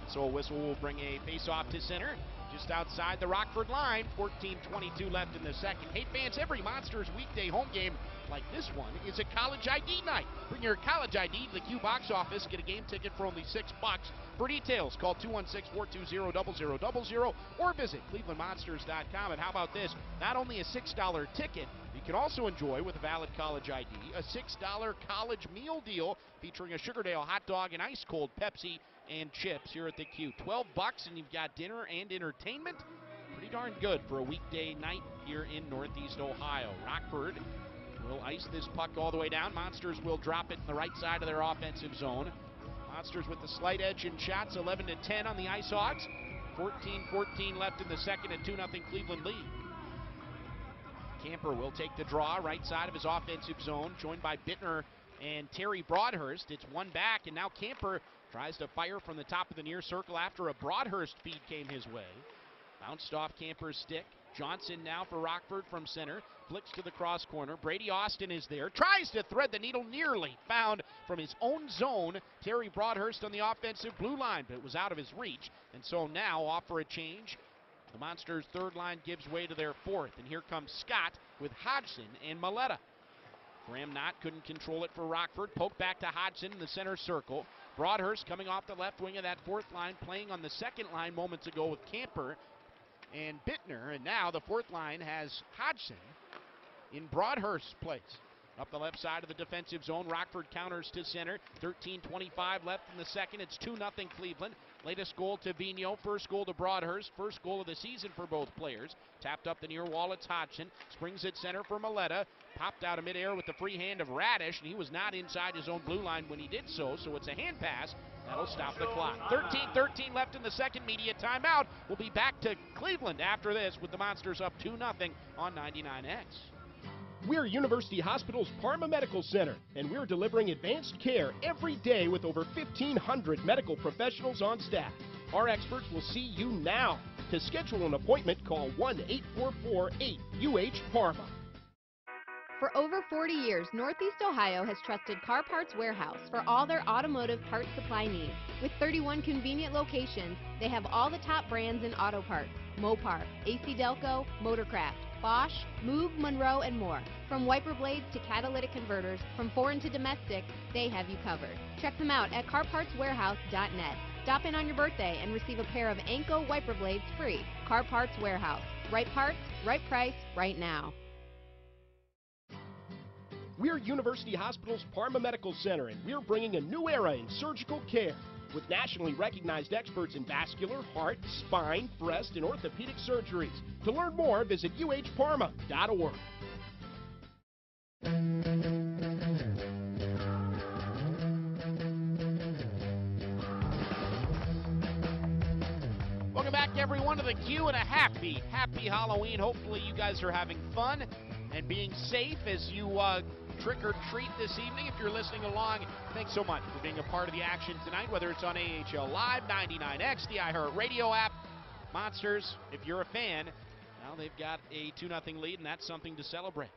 So a whistle will bring a face-off to center, just outside the Rockford line. 14:22 left in the second. Hey fans, every Monsters weekday home game like this one, is a college ID night. Bring your college ID to the Q box office, get a game ticket for only $6. For details, call 216-420-0000 or visit clevelandmonsters.com. And how about this? Not only a $6 ticket, you can also enjoy, with a valid college ID, a $6 college meal deal featuring a Sugardale hot dog and ice-cold Pepsi and chips here at the Q. $12 and you've got dinner and entertainment. Pretty darn good for a weekday night here in Northeast Ohio. Rockford will ice this puck all the way down. Monsters will drop it in the right side of their offensive zone. Monsters with the slight edge in shots, 11-10 on the Ice Hogs. 14-14 left in the second, a 2-0 Cleveland lead. Camper will take the draw, right side of his offensive zone, joined by Bittner and Terry Broadhurst. It's one back, and now Camper tries to fire from the top of the near circle after a Broadhurst feed came his way. Bounced off Camper's stick. Johnson now for Rockford from center. Flicks to the cross corner. Brady Austin is there. Tries to thread the needle. Nearly found from his own zone. Terry Broadhurst on the offensive blue line, but it was out of his reach. And so now off for a change. The Monsters' third line gives way to their fourth. And here comes Scott with Hodgson and Maletta. Graham Knott couldn't control it for Rockford. Poke back to Hodgson in the center circle. Broadhurst coming off the left wing of that fourth line, playing on the second line moments ago with Camper and Bittner, and now the fourth line has Hodgson in Broadhurst's place. Up the left side of the defensive zone, Rockford counters to center. 13:25 left in the second. It's 2-0 Cleveland. Latest goal to Vigneault, first goal to Broadhurst, first goal of the season for both players. Tapped up the near wall, it's Hodgson. Springs it center for Maletta. Popped out of midair with the free hand of Radish, and he was not inside his own blue line when he did so it's a hand pass. That'll stop the clock. 13-13 left in the second. Media timeout. We'll be back to Cleveland after this with the Monsters up 2-0 on 99X. We're University Hospital's Parma Medical Center, and we're delivering advanced care every day with over 1,500 medical professionals on staff. Our experts will see you now. To schedule an appointment, call 1-844-8-UH-PARMA. For over 40 years, Northeast Ohio has trusted Car Parts Warehouse for all their automotive parts supply needs. With 31 convenient locations, they have all the top brands in auto parts: Mopar, AC Delco, Motorcraft, Bosch, Move, Monroe, and more. From wiper blades to catalytic converters, from foreign to domestic, they have you covered. Check them out at carpartswarehouse.net. Stop in on your birthday and receive a pair of Anko wiper blades free. Car Parts Warehouse. Right parts, right price, right now. We're University Hospital's Parma Medical Center, and we're bringing a new era in surgical care. With nationally recognized experts in vascular, heart, spine, breast, and orthopedic surgeries. To learn more, visit uhparma.org. Welcome back, everyone, to the Q, and a happy Halloween. Hopefully you guys are having fun and being safe as you trick or treat this evening. If you're listening along, thanks so much for being a part of the action tonight, whether it's on AHL Live, 99X, the iHeart Radio app. Monsters, if you're a fan, now they've got a 2-0 lead, and that's something to celebrate.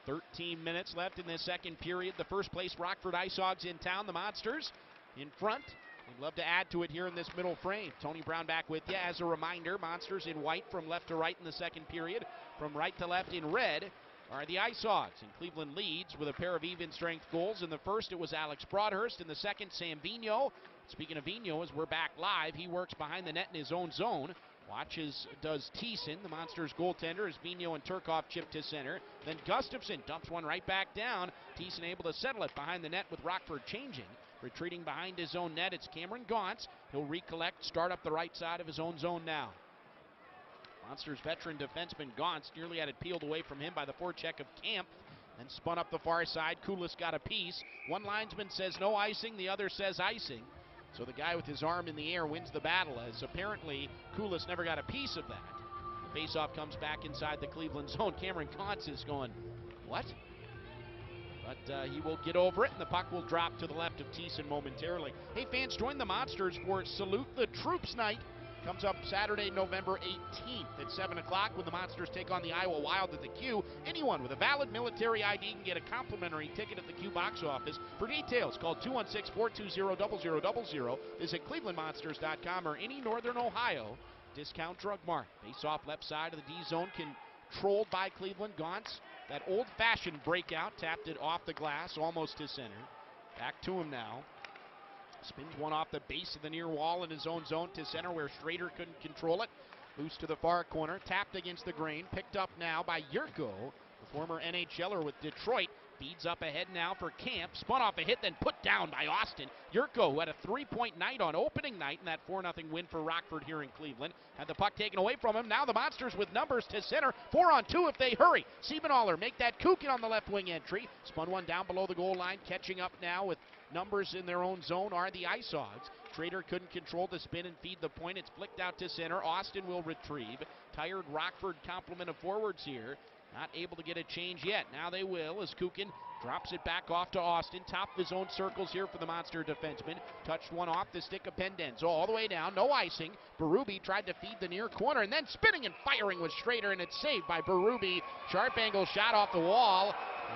13 minutes left in the second period. The first place Rockford Ice Hogs in town. The Monsters in front. We'd love to add to it here in this middle frame. Tony Brown back with you. As a reminder, Monsters in white from left to right in the second period. From right to left in red are the Ice Hogs, and Cleveland leads with a pair of even-strength goals. In the first, it was Alex Broadhurst. In the second, Sam Vigneault. Speaking of Vigneault, as we're back live, he works behind the net in his own zone. Watches does Thiessen, the Monsters goaltender, as Vigneault and Turkov chip to center. Then Gustafson dumps one right back down. Thiessen able to settle it behind the net with Rockford changing. Retreating behind his own net, it's Cameron Gauntz. He'll recollect, start up the right side of his own zone now. Monsters veteran defenseman Gauntz nearly had it peeled away from him by the forecheck of Camp, then spun up the far side. Kulis got a piece. One linesman says no icing, the other says icing. So the guy with his arm in the air wins the battle, as apparently Kulis never got a piece of that. The faceoff comes back inside the Cleveland zone. Cameron Gauntz is going, what? But he will get over it, and the puck will drop to the left of Thiessen momentarily. Hey, fans, join the Monsters for Salute the Troops Night. Comes up Saturday, November 18th at 7 o'clock when the Monsters take on the Iowa Wild at the Q. Anyone with a valid military ID can get a complimentary ticket at the Q box office. For details, call 216-420-0000. Visit clevelandmonsters.com or any Northern Ohio discount drug mart. Face off left side of the D zone can controlled by Cleveland. Gauntz, that old-fashioned breakout, tapped it off the glass, almost to center. Back to him now. Spins one off the base of the near wall in his own zone to center where Schrader couldn't control it. Loose to the far corner, tapped against the grain, picked up now by Yurko, the former NHLer with Detroit. Feeds up ahead now for Camp. Spun off a hit, then put down by Austin. Yurko, who had a three-point night on opening night in that 4-0 win for Rockford here in Cleveland. Had the puck taken away from him. Now the Monsters with numbers to center. 4-on-2 if they hurry. Siebenthaler make that Kukin on the left wing entry. Spun one down below the goal line. Catching up now with numbers in their own zone are the Ice Hogs. Schrader couldn't control the spin and feed the point. It's flicked out to center. Austin will retrieve. Tired Rockford complement of forwards here. Not able to get a change yet. Now they will as Kukin drops it back off to Austin. Top of his own circles here for the Monster defenseman. Touched one off the stick of Pendenzo. All the way down. No icing. Berube tried to feed the near corner and then spinning and firing with Schrader, and it's saved by Berube. Sharp angle shot off the wall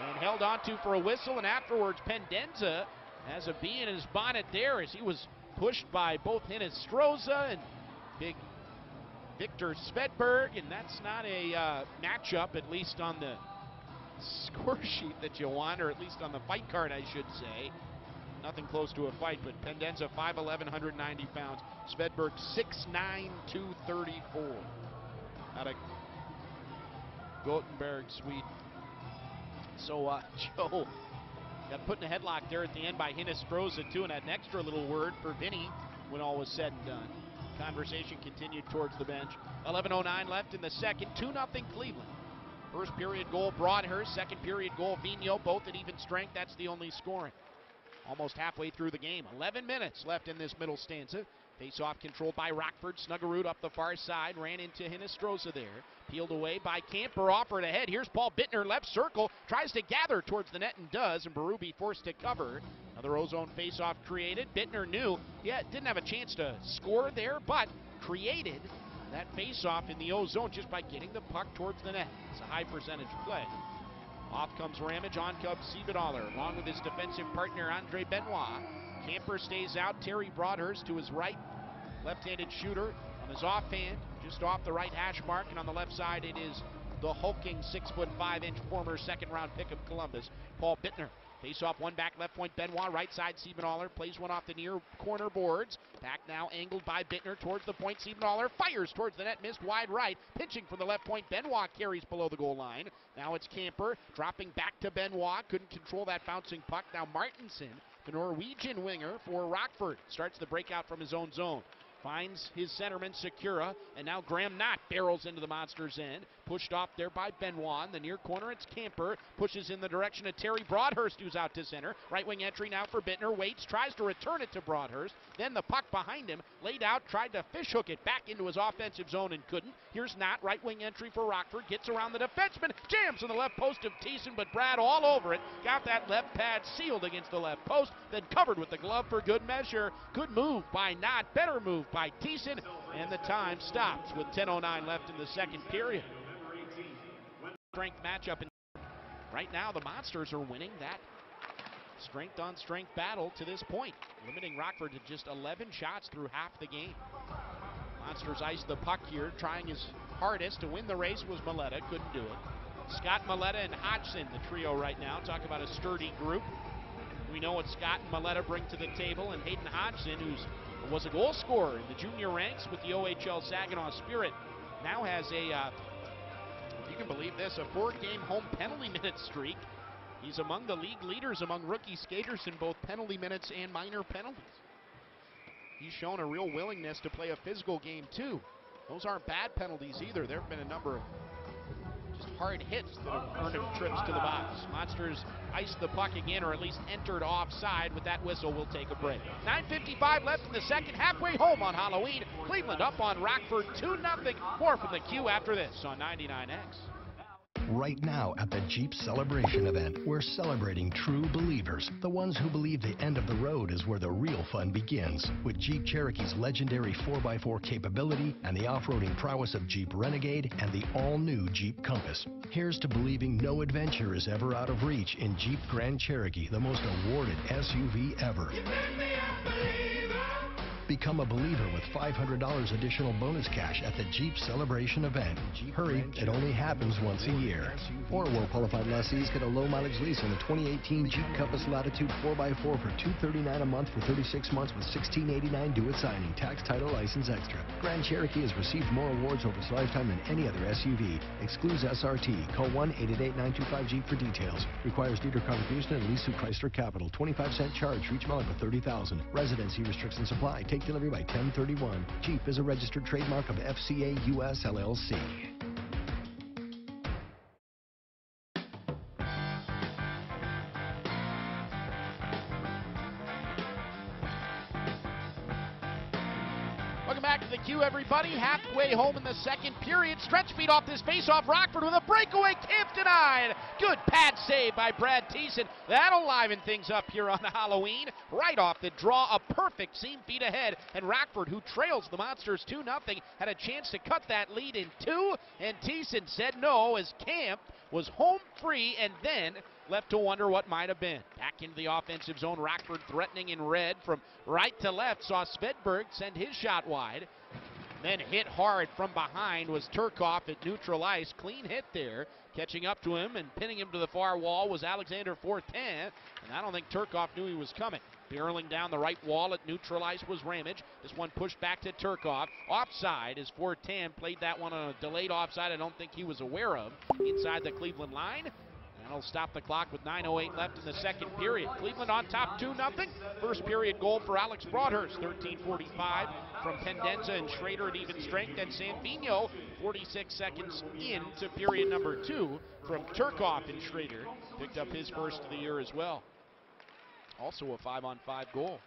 and held onto for a whistle, and afterwards Pendenza has a bee in his bonnet there as he was pushed by both Hinostroza and big Victor Svedberg, and that's not a matchup, at least on the score sheet that you want, or at least on the fight card, I should say. Nothing close to a fight, but Pendenza 5'11", 190 pounds. Svedberg 6'9", 234. Out of Gothenburg, Sweden. So Joe got put in a headlock there at the end by Hinostroza too, and had an extra little word for Vinny when all was said and done. Conversation continued towards the bench. 11:09 left in the second. 2-0 Cleveland. First period goal Broadhurst. Second period goal Vigneault. Both at even strength. That's the only scoring. Almost halfway through the game. 11 minutes left in this middle stanza. Face-off controlled by Rockford. Snuggerud up the far side. Ran into Hinostroza there. Peeled away by Camper. Offered ahead. Here's Paul Bittner. Left circle. Tries to gather towards the net and does. And Berube forced to cover. Another ozone face-off created. Bittner knew, didn't have a chance to score there, but created that face-off in the ozone just by getting the puck towards the net. It's a high percentage play. Off comes Ramage, on comes Siebenthaler, along with his defensive partner Andre Benoit. Camper stays out. Terry Broadhurst to his right. Left-handed shooter on his offhand, just off the right hash mark, and on the left side it is the hulking 6'5" former second-round pick of Columbus, Paul Bittner. Face off one back left point Benoit, right side Siebenthaler plays one off the near corner boards. Back now angled by Bittner towards the point. Siebenthaler fires towards the net, missed wide right. Pinching from the left point, Benoit carries below the goal line. Now it's Camper dropping back to Benoit, couldn't control that bouncing puck. Now Martinson, the Norwegian winger for Rockford, starts the breakout from his own zone. Finds his centerman, Secura, and now Graham Knott barrels into the Monsters' end. Pushed off there by Benoit. In the near corner, it's Camper. Pushes in the direction of Terry Broadhurst, who's out to center. Right wing entry now for Bittner. Waits, tries to return it to Broadhurst. Then the puck behind him, laid out, tried to fish hook it back into his offensive zone and couldn't. Here's Knott, right wing entry for Rockford. Gets around the defenseman, jams in the left post of Thiessen, but Brad all over it. Got that left pad sealed against the left post, then covered with the glove for good measure. Good move by Knott, better move by Thiessen, and the time stops with 10:09 left in the second period. Strength matchup, and right now the Monsters are winning that strength on strength battle to this point, limiting Rockford to just 11 shots through half the game. Monsters ice the puck here, trying his hardest to win the race was Maleta, couldn't do it. Scott, Maleta, and Hodgson, the trio right now. Talk about a sturdy group. We know what Scott and Maleta bring to the table, and Hayden Hodgson, who was a goal scorer in the junior ranks with the OHL Saginaw Spirit, now has a, if you can believe this, a 4-game home penalty minute streak. He's among the league leaders among rookie skaters in both penalty minutes and minor penalties. He's shown a real willingness to play a physical game too. Those aren't bad penalties either. There have been a number of just hard hits that have earned him trips to the box. Monsters iced the puck again, or at least entered offside. With that whistle, we'll take a break. 9:55 left in the second, halfway home on Halloween. Cleveland up on Rockford 2-0. More from the Q after this on 99X. Right now at the Jeep Celebration event, we're celebrating true believers, the ones who believe the end of the road is where the real fun begins. With Jeep Cherokee's legendary 4x4 capability and the off-roading prowess of Jeep Renegade and the all-new Jeep Compass. Here's to believing no adventure is ever out of reach in Jeep Grand Cherokee, the most awarded SUV ever. Become a believer with $500 additional bonus cash at the Jeep Celebration event. Hurry, it only happens once a year. Or well-qualified lessees get a low-mileage lease on the 2018 Jeep Compass Latitude 4x4 for $239 a month for 36 months with $1689 due at signing. Tax, title, license extra. Grand Cherokee has received more awards over its lifetime than any other SUV. Excludes SRT. Call 1-888-925-JEEP for details. Requires dealer contribution and lease through Chrysler Capital. 25-cent charge for each month of $30,000. Residency restrictions apply. Take delivery by 10/31. Jeep is a registered trademark of FCA US LLC. Welcome back to the Q, everybody. Halfway home in the second period. Stretch feed off this face-off. Rockford with a breakaway. Camp denied. Good pad save by Brad Thiessen. That'll liven things up here on Halloween. Right off the draw, a perfect seam feed ahead. And Rockford, who trails the Monsters 2-0, had a chance to cut that lead in two. And Thiessen said no as Camp was home free and then left to wonder what might have been. Back into the offensive zone. Rockford threatening in red from right to left. Saw Svedberg send his shot wide. Then hit hard from behind was Turcoff at neutral ice. Clean hit there. Catching up to him and pinning him to the far wall was Alexander Fortin. And I don't think Turcoff knew he was coming. Barreling down the right wall at neutral ice was Ramage. This one pushed back to Turcoff. Offside as Fortin played that one on a delayed offside I don't think he was aware of. Inside the Cleveland line. That'll stop the clock with 9:08 left in the second period. Cleveland on top 2-0. First period goal for Alex Broadhurst. 13:45 from Pendenza and Schrader at even strength. And Sanvino 46 seconds into period number 2 from Turcoff and Schrader. Picked up his first of the year as well. Also a 5-on-5 goal.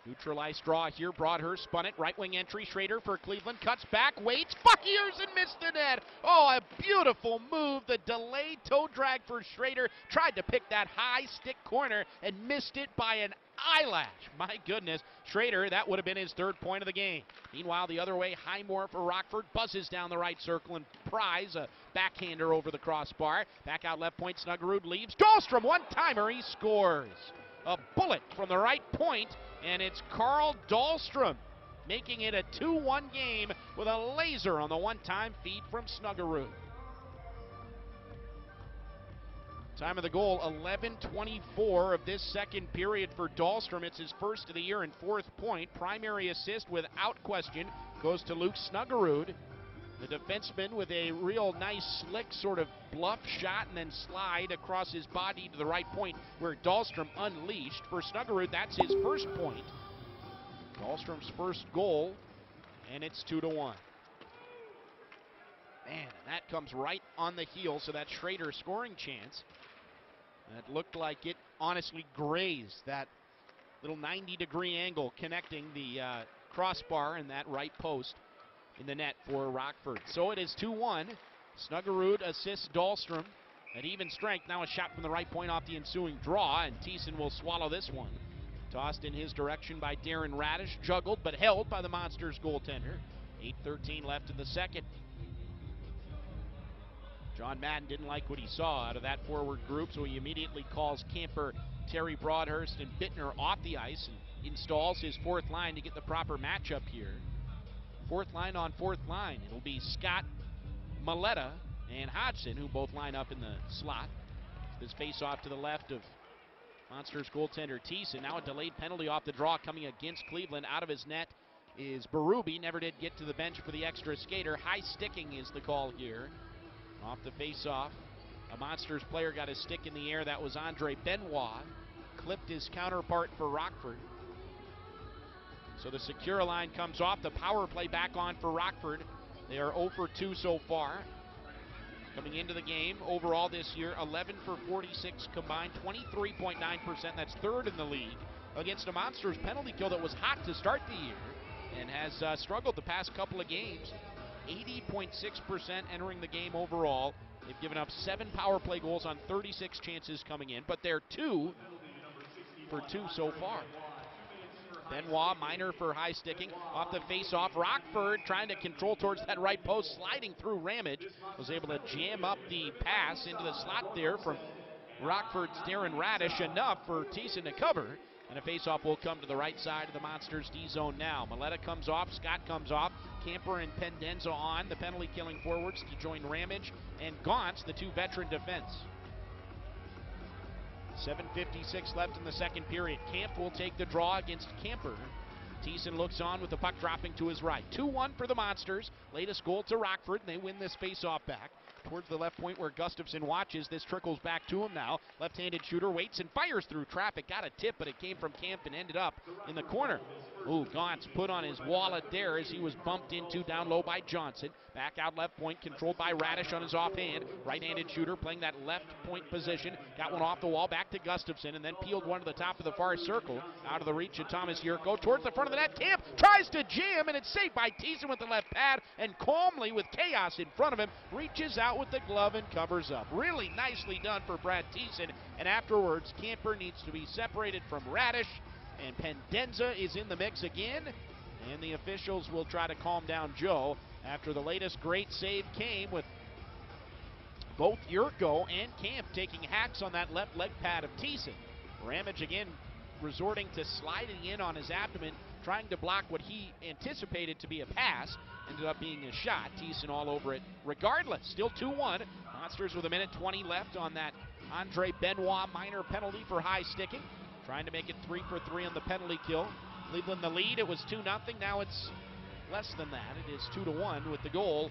Neutral ice draw here. Broadhurst spun it. Right wing entry. Schrader for Cleveland. Cuts back. Waits. Buckyers and missed the net. Oh, a beautiful move. The delayed toe drag for Schrader. Tried to pick that high stick corner and missed it by an eyelash. My goodness. Schrader, that would have been his third point of the game. Meanwhile, the other way, Highmore for Rockford. Buzzes down the right circle and Prize, a backhander over the crossbar. Back out left point. Snuggerud leaves. Dahlstrom, one-timer. He scores. A bullet from the right point. And it's Carl Dahlstrom making it a 2-1 game with a laser on the one-time feed from Snuggerud. Time of the goal, 11:24 of this second period for Dahlstrom. It's his first of the year and fourth point. Primary assist without question goes to Luke Snuggerud. The defenseman with a real nice slick sort of bluff shot and then slide across his body to the right point where Dahlstrom unleashed. For Snuggerud, that's his first point. Dahlstrom's first goal, and it's 2-1. Man, and that comes right on the heels of that Schrader scoring chance. It looked like it honestly grazed that little 90-degree angle connecting the crossbar and that right post in the net for Rockford. So it is 2-1. Snuggerud assists Dahlstrom at even strength. Now a shot from the right point off the ensuing draw, and Thiessen will swallow this one. Tossed in his direction by Darren Radish, juggled but held by the Monsters goaltender. 8:13 left in the second. John Madden didn't like what he saw out of that forward group, so he immediately calls camper Terry Broadhurst and Bittner off the ice and installs his fourth line to get the proper matchup here. Fourth line on fourth line. It'll be Scott, Maletta, and Hodgson, who both line up in the slot. This face-off to the left of Monsters goaltender Thiessen. Now a delayed penalty off the draw coming against Cleveland. Out of his net is Berube. Never did get to the bench for the extra skater. High sticking is the call here. Off the face-off, a Monsters player got his stick in the air. That was Andre Benoit. Clipped his counterpart for Rockford. So the Secura line comes off. The power play back on for Rockford. They are 0 for 2 so far. Coming into the game, overall this year, 11 for 46 combined, 23.9%. That's third in the league against a Monsters penalty kill that was hot to start the year and has struggled the past couple of games. 80.6% entering the game overall. They've given up 7 power play goals on 36 chances coming in, but they're 2 for 2 so far. Benoit, minor for high sticking. Off the face-off, Rockford trying to control towards that right post, sliding through Ramage. Was able to jam up the pass into the slot there from Rockford's Darren Radish, enough for Thiessen to cover. And a faceoff will come to the right side of the Monsters D zone now. Maletta comes off, Scott comes off, Camper and Pendenza on, the penalty killing forwards to join Ramage and Gauntz, the two veteran defense. 7:56 left in the second period. Camp will take the draw against Camper. Thiessen looks on with the puck dropping to his right. 2-1 for the Monsters. Latest goal to Rockford, and they win this faceoff back. Towards the left point where Gustafson watches. This trickles back to him now. Left-handed shooter waits and fires through traffic. Got a tip, but it came from Camp and ended up in the corner. Ooh, Gauntz put on his wallet there as he was bumped into down low by Johnson. Back out left point, controlled by Radish on his offhand. Right-handed shooter playing that left point position. Got one off the wall, back to Gustafson, and then peeled one to the top of the far circle. Out of the reach of Thomas Yurko. Towards the front of the net, Camp tries to jam, and it's saved by Thiessen with the left pad, and calmly, with chaos in front of him, reaches out with the glove and covers up. Really nicely done for Brad Thiessen, and afterwards, Camper needs to be separated from Radish, and Pendenza is in the mix again, and the officials will try to calm down Joe after the latest great save came with both Yurko and Camp taking hacks on that left leg pad of Thiessen. Ramage again resorting to sliding in on his abdomen, trying to block what he anticipated to be a pass. Ended up being a shot. Thiessen all over it regardless. Still 2-1. Monsters with 1:20 left on that Andre Benoit minor penalty for high sticking. Trying to make it 3 for 3 on the penalty kill. Cleveland the lead. It was 2-0. Now it's less than that. It is 2-1 with the goal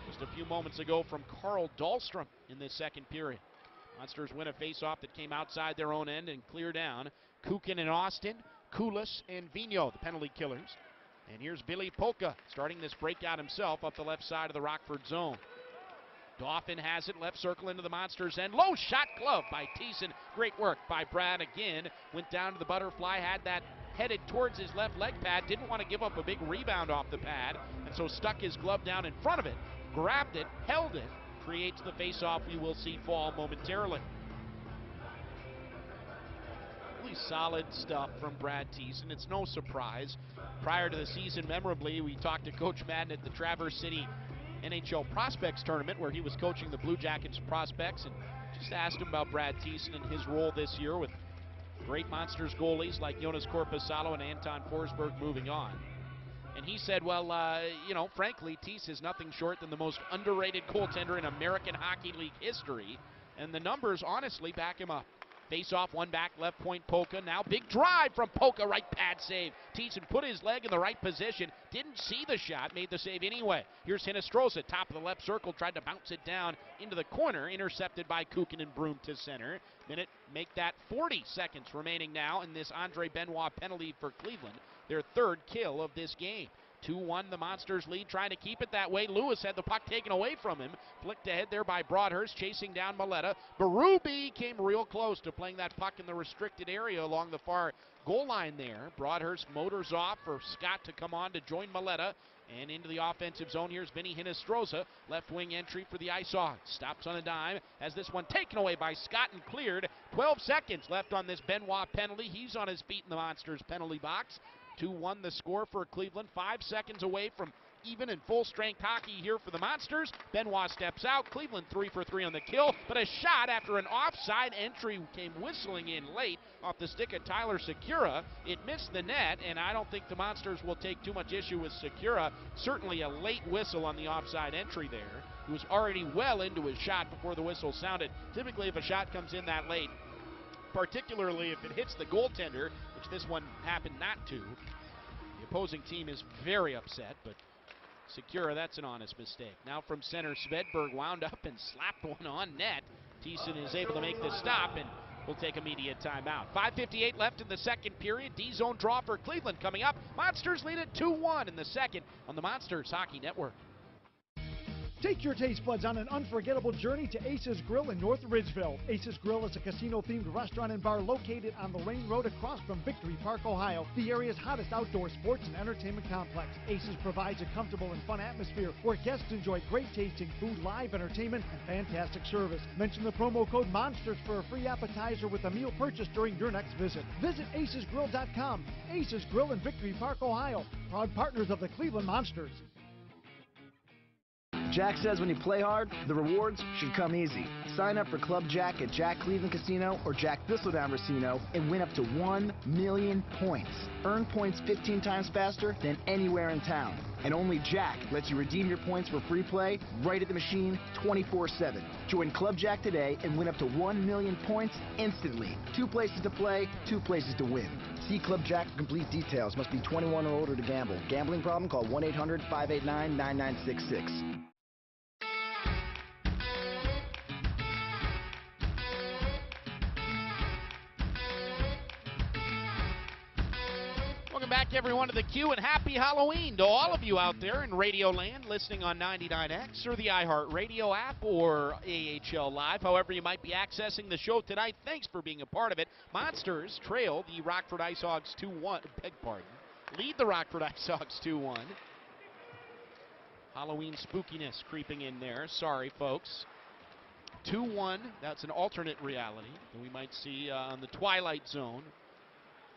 just a few moments ago from Carl Dahlstrom in this second period. Monsters win a faceoff that came outside their own end and clear down. Kukin and Austin, Kulis and Vigneault, the penalty killers. And here's Billy Polka starting this breakout himself up the left side of the Rockford zone. Dauphin has it, left circle into the Monsters end. Low shot glove by Thiessen. Great work by Brad again. Went down to the butterfly, had that headed towards his left leg pad. Didn't want to give up a big rebound off the pad, and so stuck his glove down in front of it. Grabbed it, held it. Creates the face-off we will see fall momentarily. Really solid stuff from Brad Thiessen. It's no surprise. Prior to the season, memorably, we talked to Coach Madden at the Traverse City NHL Prospects Tournament where he was coaching the Blue Jackets prospects, and just asked him about Brad Thiessen and his role this year with great Monsters goalies like Jonas Korpisalo and Anton Forsberg moving on. And he said, well, frankly, Thiessen is nothing short than the most underrated goaltender in American Hockey League history, and the numbers honestly back him up. Face-off, one back, left point, Polka. Now big drive from Polka, right pad save. Thiessen put his leg in the right position, didn't see the shot, made the save anyway. Here's Hinestroza, top of the left circle, tried to bounce it down into the corner, intercepted by Kukin and Broom to center. Minute, make that 40 seconds remaining now in this Andre Benoit penalty for Cleveland, their third kill of this game. 2-1, the Monsters lead, trying to keep it that way. Lewis had the puck taken away from him. Flicked ahead there by Broadhurst, chasing down Maletta. Berube came real close to playing that puck in the restricted area along the far goal line there. Broadhurst motors off for Scott to come on to join Maletta. And into the offensive zone, here's Vinny Hinestroza. Left wing entry for the Ice Hogs. Stops on a dime. Has this one taken away by Scott and cleared. 12 seconds left on this Benoit penalty. He's on his feet in the Monsters penalty box. 2-1 the score for Cleveland. 5 seconds away from even and full strength hockey here for the Monsters. Benoit steps out. Cleveland 3 for 3 on the kill, but a shot after an offside entry came whistling in late off the stick of Tyler Secura. It missed the net, and I don't think the Monsters will take too much issue with Secura. Certainly a late whistle on the offside entry there. He was already well into his shot before the whistle sounded. Typically, if a shot comes in that late, particularly if it hits the goaltender, which this one happened not to, the opposing team is very upset, but Secura, that's an honest mistake. Now from center, Svedberg wound up and slapped one on net. Thiessen is able to make the stop, and will take immediate timeout. 5:58 left in the second period. D-zone draw for Cleveland coming up. Monsters lead at 2-1 in the second on the Monsters Hockey Network. Take your taste buds on an unforgettable journey to Ace's Grill in North Ridgeville. Ace's Grill is a casino-themed restaurant and bar located on the Lane Road across from Victory Park, Ohio, the area's hottest outdoor sports and entertainment complex. Ace's provides a comfortable and fun atmosphere where guests enjoy great tasting food, live entertainment, and fantastic service. Mention the promo code MONSTERS for a free appetizer with a meal purchase during your next visit. Visit acesgrill.com. Ace's Grill in Victory Park, Ohio, proud partners of the Cleveland Monsters. Jack says when you play hard, the rewards should come easy. Sign up for Club Jack at Jack Cleveland Casino or Jack Thistledown Casino and win up to 1 million points. Earn points 15 times faster than anywhere in town. And only Jack lets you redeem your points for free play right at the machine 24/7. Join Club Jack today and win up to 1 million points instantly. 2 places to play, 2 places to win. See Club Jack for complete details. Must be 21 or older to gamble. Gambling problem? Call 1-800-589-9966. Welcome back, everyone, to the Q, and happy Halloween to all of you out there in Radio Land, listening on 99X or the iHeartRadio app or AHL Live, however you might be accessing the show tonight. Thanks for being a part of it. Monsters trail the Rockford Ice Hogs 2-1. Lead the Rockford Ice Hogs 2-1. Halloween spookiness creeping in there. Sorry, folks. 2-1. That's an alternate reality that we might see on the Twilight Zone.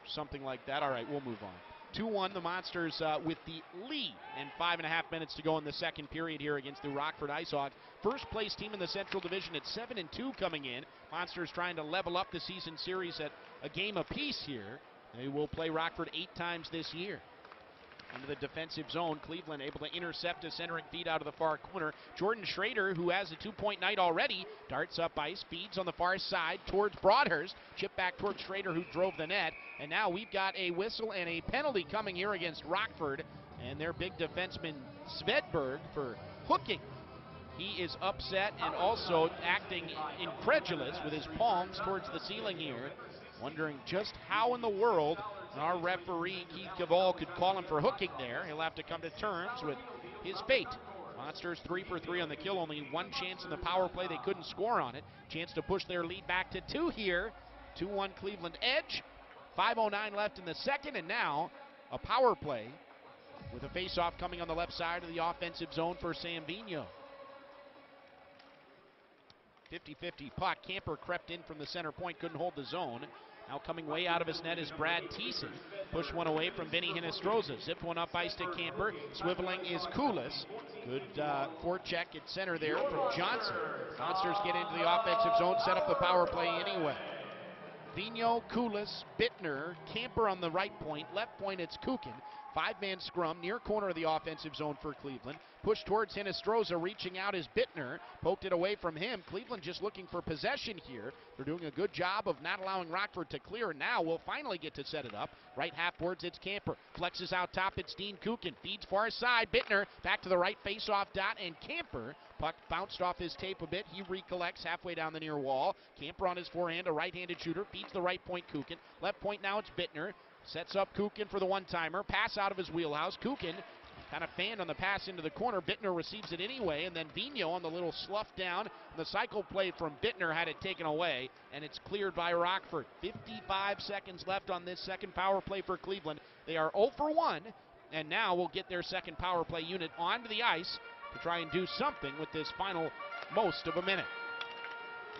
Something like that. All right, we'll move on. 2-1, the Monsters with the lead, and 5.5 minutes to go in the second period here against the Rockford Ice Hogs. First place team in the Central Division at 7-2 coming in. Monsters trying to level up the season series at a game apiece here. They will play Rockford 8 times this year. Into the defensive zone, Cleveland able to intercept a centering feed out of the far corner. Jordan Schrader, who has a 2-point night already, darts up ice, feeds on the far side towards Broadhurst. Chip back towards Schrader, who drove the net. And now we've got a whistle and a penalty coming here against Rockford and their big defenseman Svedberg for hooking. He is upset and also acting incredulous with his palms towards the ceiling here, wondering just how in the world our referee, Keith Cavall, could call him for hooking there. He'll have to come to terms with his fate. Monsters 3 for 3 on the kill. Only one chance in the power play. They couldn't score on it. Chance to push their lead back to 2 here. 2-1 Cleveland edge. 5:09 left in the second, and now a power play with a face-off coming on the left side of the offensive zone for Sam Vigneault. 50-50 puck. Camper crept in from the center point, couldn't hold the zone. Now coming way out of his net is Brad Thiessen. Push one away from Vinny Hinestroza. Zipped one up ice to Camper. Swiveling is Koulis. Good forecheck at center there from Johnson. Monsters get into the offensive zone, set up the power play anyway. Vigneault, Koulis, Bittner, Camper on the right point. Left point, it's Kukin. 5-man scrum, near corner of the offensive zone for Cleveland. Push towards Hinestroza, reaching out is Bittner. Poked it away from him. Cleveland just looking for possession here. They're doing a good job of not allowing Rockford to clear. Now we'll finally get to set it up. Right half boards, it's Camper. Flexes out top, it's Dean Kukin. Feeds far side, Bittner back to the right face-off dot, and Camper. Puck bounced off his tape a bit. He recollects halfway down the near wall. Camper on his forehand, a right-handed shooter. Feeds the right point, Kukin. Left point now, it's Bittner. Sets up Kukin for the one-timer. Pass out of his wheelhouse. Kukin kind of fanned on the pass into the corner. Bittner receives it anyway, and then Vigneault on the little slough down. The cycle play from Bittner had it taken away, and it's cleared by Rockford. 55 seconds left on this second power play for Cleveland. They are 0 for 1, and now will get their second power play unit onto the ice to try and do something with this final most of a minute.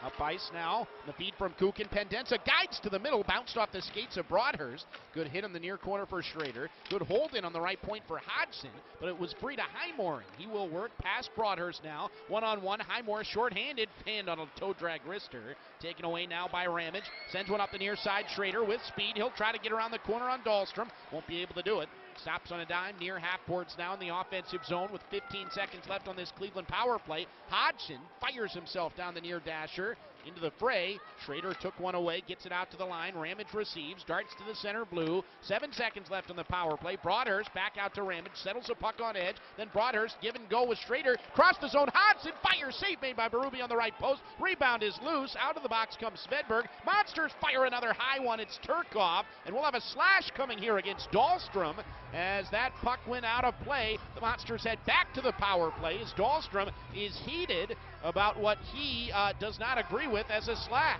Up ice now, the feed from Kukin. Pendenza guides to the middle, bounced off the skates of Broadhurst. Good hit on the near corner for Schrader. Good hold in on the right point for Hodgson, but it was free to Highmore. He will work past Broadhurst now. One-on-one, Highmore short-handed, pinned on a toe drag wrister. Taken away now by Ramage. Sends one up the near side, Schrader with speed. He'll try to get around the corner on Dahlstrom. Won't be able to do it. Stops on a dime near half boards now in the offensive zone with 15 seconds left on this Cleveland power play. Hodgson fires himself down the near dasher into the fray. Schrader took one away, gets it out to the line. Ramage receives, darts to the center blue. 7 seconds left on the power play. Broadhurst back out to Ramage, settles a puck on edge. Then Broadhurst give and go with Schrader. Cross the zone, Hodgson fires, save made by Berube on the right post. Rebound is loose. Out of the box comes Svedberg. Monsters fire another high one. It's Turkov, and we'll have a slash coming here against Dahlstrom. As that puck went out of play, the Monsters head back to the power play as Dahlstrom is heated about what he does not agree with as a slash.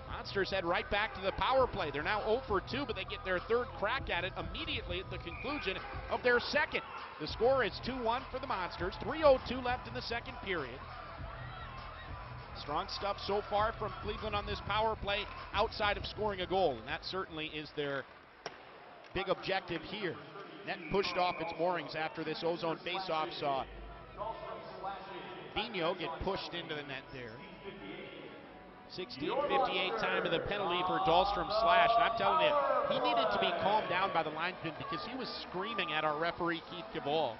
Monsters head right back to the power play. They're now 0 for 2, but they get their third crack at it immediately at the conclusion of their second. The score is 2-1 for the Monsters. 3:02 left in the second period. Strong stuff so far from Cleveland on this power play outside of scoring a goal, and that certainly is their big objective here. Net pushed off its moorings after this ozone faceoff saw Vigneault get pushed into the net there. 16:58 time of the penalty for Dahlström's slash. And I'm telling you, he needed to be calmed down by the linesman because he was screaming at our referee, Keith Cavall.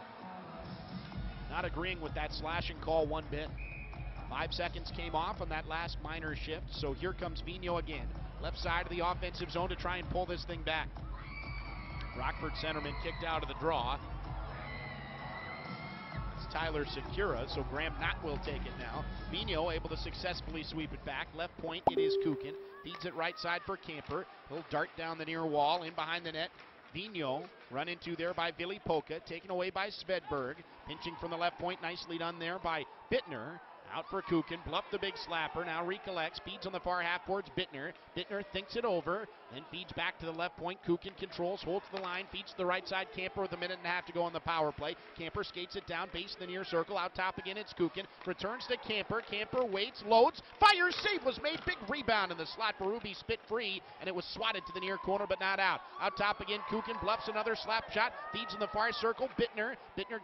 Not agreeing with that slashing call one bit. 5 seconds came off on that last minor shift, so here comes Vigneault again. Left side of the offensive zone to try and pull this thing back. Rockford centerman kicked out of the draw. It's Tyler Secura, so Graham Knott will take it now. Vigneault able to successfully sweep it back. Left point, it is Kukin. Feeds it right side for Camper. He'll dart down the near wall, in behind the net. Vigneault run into there by Ville Polka, taken away by Svedberg. Pinching from the left point, nicely done there by Bittner. Out for Kukin, bluffed the big slapper, now recollects, feeds on the far half boards Bittner. Bittner thinks it over, then feeds back to the left point. Kukin controls, holds the line, feeds to the right side. Camper with a minute and a half to go on the power play. Camper skates it down, base the near circle, out top again, it's Kukin. Returns to Camper, Camper waits, loads, fires, save was made, big rebound in the slot. Berube spit free, and it was swatted to the near corner, but not out. Out top again, Kukin bluffs another slap shot, feeds in the far circle, Bittner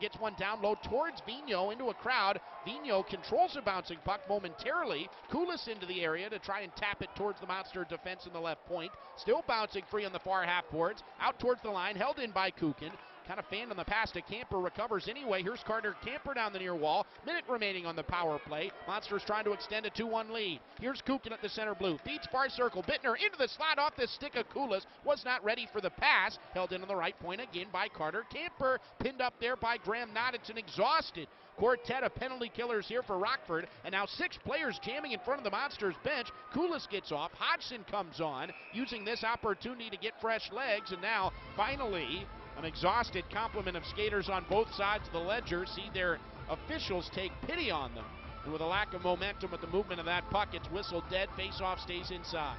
gets one down low towards Vigneault into a crowd. Vigneault controls a bouncing puck momentarily. Koulis into the area to try and tap it towards the Monster defense in the left point. Still bouncing free on the far half boards. Out towards the line, held in by Kukin. Kind of fanned on the pass to Camper, recovers anyway. Here's Carter Camper down the near wall. Minute remaining on the power play. Monsters trying to extend a 2-1 lead. Here's Kukin at the center blue. Feeds far circle. Bittner into the slot off the stick of Koulis. Was not ready for the pass. Held in on the right point again by Carter Camper. Pinned up there by Graham Knott. It's an exhausted quartet of penalty killers here for Rockford. And now 6 players jamming in front of the Monsters bench. Koulis gets off. Hodgson comes on, using this opportunity to get fresh legs. And now, finally, an exhausted complement of skaters on both sides of the ledger see their officials take pity on them. And with a lack of momentum with the movement of that puck, it's whistled dead. Face-off stays inside.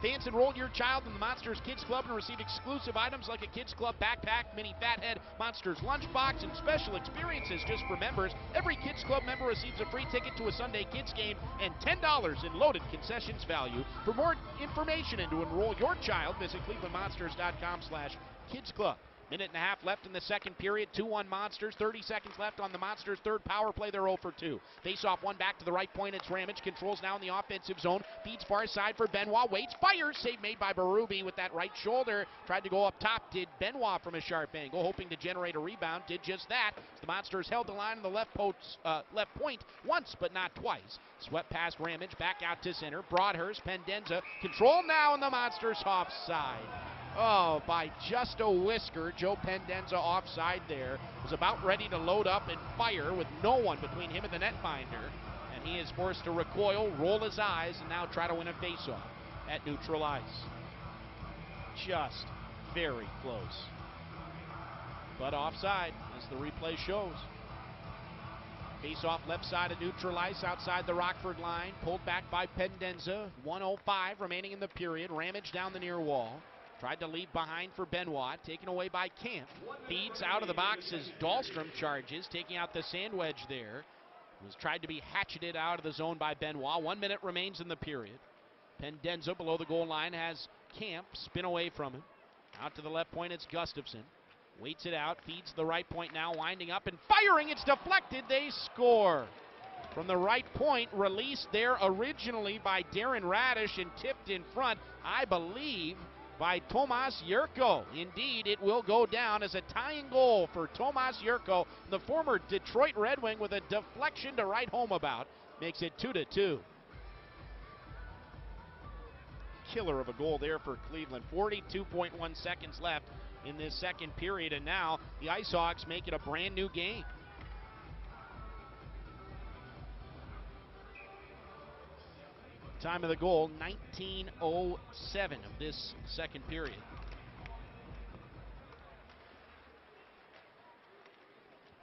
Fans, enroll your child in the Monsters Kids Club and receive exclusive items like a Kids Club backpack, mini Fathead, Monsters lunchbox, and special experiences just for members. Every Kids Club member receives a free ticket to a Sunday Kids game and $10 in loaded concessions value. For more information and to enroll your child, visit clevelandmonsters.com/Kids Club. Minute and a half left in the second period. 2-1 Monsters. 30 seconds left on the Monsters' third power play. They're 0 for 2. Face-off one back to the right point. It's Ramage. Controls now in the offensive zone. Feeds far side for Benoit. Waits. Fires. Save made by Berube with that right shoulder. Tried to go up top. Did Benoit from a sharp angle, hoping to generate a rebound. Did just that. The Monsters held the line on the left point once, but not twice. Swept past Ramage. Back out to center. Broadhurst. Pendenza. Control now in the Monsters' offside. Oh, by just a whisker. Joe Pendenza offside there. Was about ready to load up and fire with no one between him and the netminder. And he is forced to recoil, roll his eyes, and now try to win a faceoff at neutral ice. Just very close. But offside, as the replay shows. Face-off left side of neutral ice outside the Rockford line. Pulled back by Pendenza. 1:05 remaining in the period. Ramage down the near wall. Tried to leave behind for Benoit, taken away by Camp. Feeds out of the box as Dahlström charges, taking out the sand wedge there. Was tried to be hatcheted out of the zone by Benoit. 1 minute remains in the period. Pendenza below the goal line has Camp spin away from him. Out to the left point, it's Gustafsson. Waits it out, feeds the right point now, winding up and firing. It's deflected. They score. From the right point, released there originally by Darren Radish and tipped in front, I believe, by Tomas Jurko. Indeed, it will go down as a tying goal for Tomas Jurko, the former Detroit Red Wing, with a deflection to write home about. Makes it 2-2. Killer of a goal there for Cleveland. 42.1 seconds left in this second period, and now the IceHawks make it a brand new game. Time of the goal, 19:07 of this second period.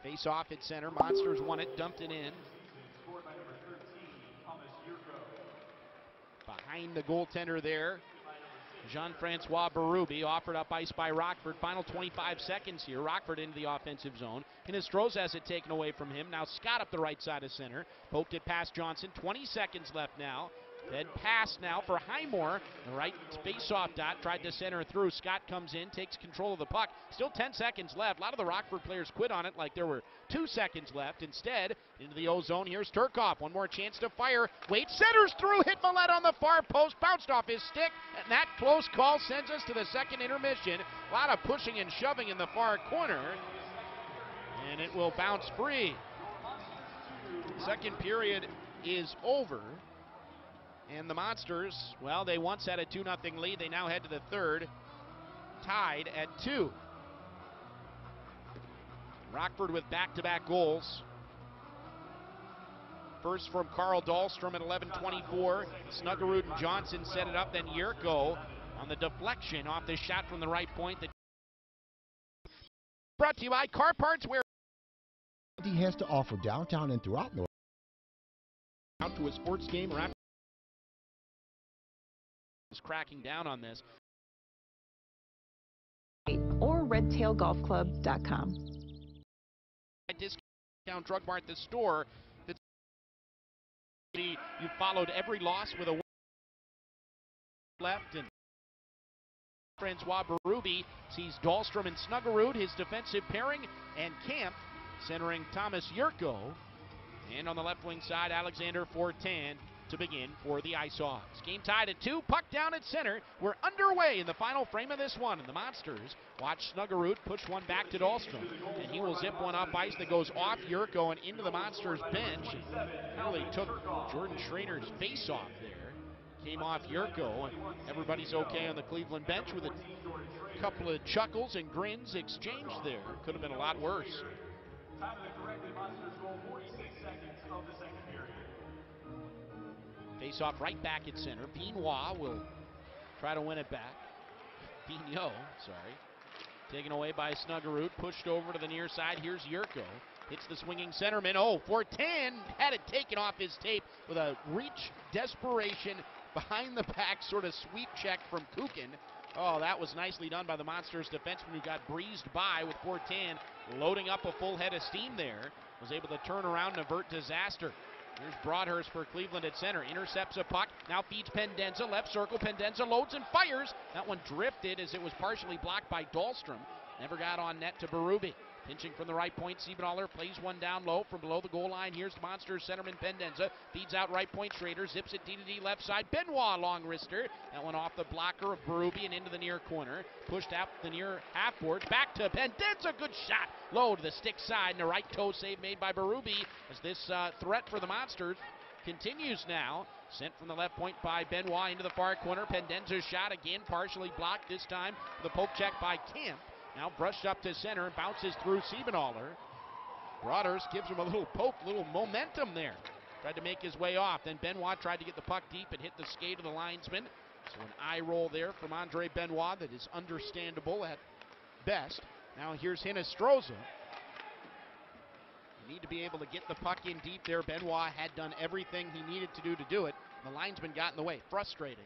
Face off at center. Monsters won it, dumped it in. Behind the goaltender there, Jean-Francois Berube, offered up ice by Rockford. Final 25 seconds here. Rockford into the offensive zone. Hinestroza has it taken away from him. Now Scott up the right side of center. Poked it past Johnson. 20 seconds left now. Dead pass now for Highmore. The right face-off dot, tried to center through. Scott comes in, takes control of the puck. Still 10 seconds left. A lot of the Rockford players quit on it like there were 2 seconds left. Instead, into the O-zone, here's Turkoff. One more chance to fire. Wade centers through, hit Millette on the far post, bounced off his stick, and that close call sends us to the second intermission. A lot of pushing and shoving in the far corner, and it will bounce free. Second period is over. And the Monsters, well, they once had a 2-0 lead. They now head to the third, tied at 2. Rockford with back-to-back goals. First from Carl Dahlstrom at 11:24. Snuggerud and Johnson set it up. Then Yurko on the deflection off the shot from the right point. Brought to you by Car Parts, where he has to offer downtown and throughout North. Out to a sports game. Rockford is cracking down on this. Or redtailgolfclub.com. Discount Drug Mart, the store that you followed every loss with a win left, and Francois Berube sees Dahlstrom and Snuggerud, his defensive pairing, and Camp centering Thomas Yurko, and on the left wing side Alexander Fortin to begin for the Ice Hawks. Game tied at 2, puck down at center. We're underway in the final frame of this one, and the Monsters watch Snuggerud push one back to Dahlstrom, and he will zip one up ice that goes off Yurko and into the Monsters bench. Really took Jordan Schrader's face off there. Came off Yurko, and everybody's okay on the Cleveland bench with a couple of chuckles and grins exchanged there. Could have been a lot worse. Time of the corrected Monsters goal, 46 seconds of the second period. Face off right back at center. Benoit will try to win it back. Vigneault, sorry. Taken away by Snuggerud. Pushed over to the near side. Here's Yurko. Hits the swinging centerman. Oh, Fortin had it taken off his tape with a reach desperation behind the back sort of sweep check from Kukin. Oh, that was nicely done by the Monsters defenseman who got breezed by with Fortin loading up a full head of steam there. Was able to turn around and avert disaster. Here's Broadhurst for Cleveland at center. Intercepts a puck. Now feeds Pendenza. Left circle. Pendenza loads and fires. That one drifted as it was partially blocked by Dahlstrom. Never got on net to Berube. Pinching from the right point, Siebenthaler plays one down low from below the goal line. Here's the Monsters centerman Pendenza. Feeds out right point Schrader. Zips it D-to-D left side. Benoit long wrister. That one off the blocker of Berube and into the near corner. Pushed out the near half boards. Back to Pendenza. Good shot. Low to the stick side and a right toe save made by Berube as this threat for the Monsters continues now. Sent from the left point by Benoit into the far corner. Pendenza's shot again partially blocked, this time with a poke check by Camp. Now brushed up to center and bounces through Siebenthaler. Broadhurst gives him a little poke, little momentum there. Tried to make his way off. Then Benoit tried to get the puck deep and hit the skate of the linesman. So an eye roll there from Andre Benoit that is understandable at best. Now here's Hinostroza. You need to be able to get the puck in deep there. Benoit had done everything he needed to do it. The linesman got in the way. Frustrating.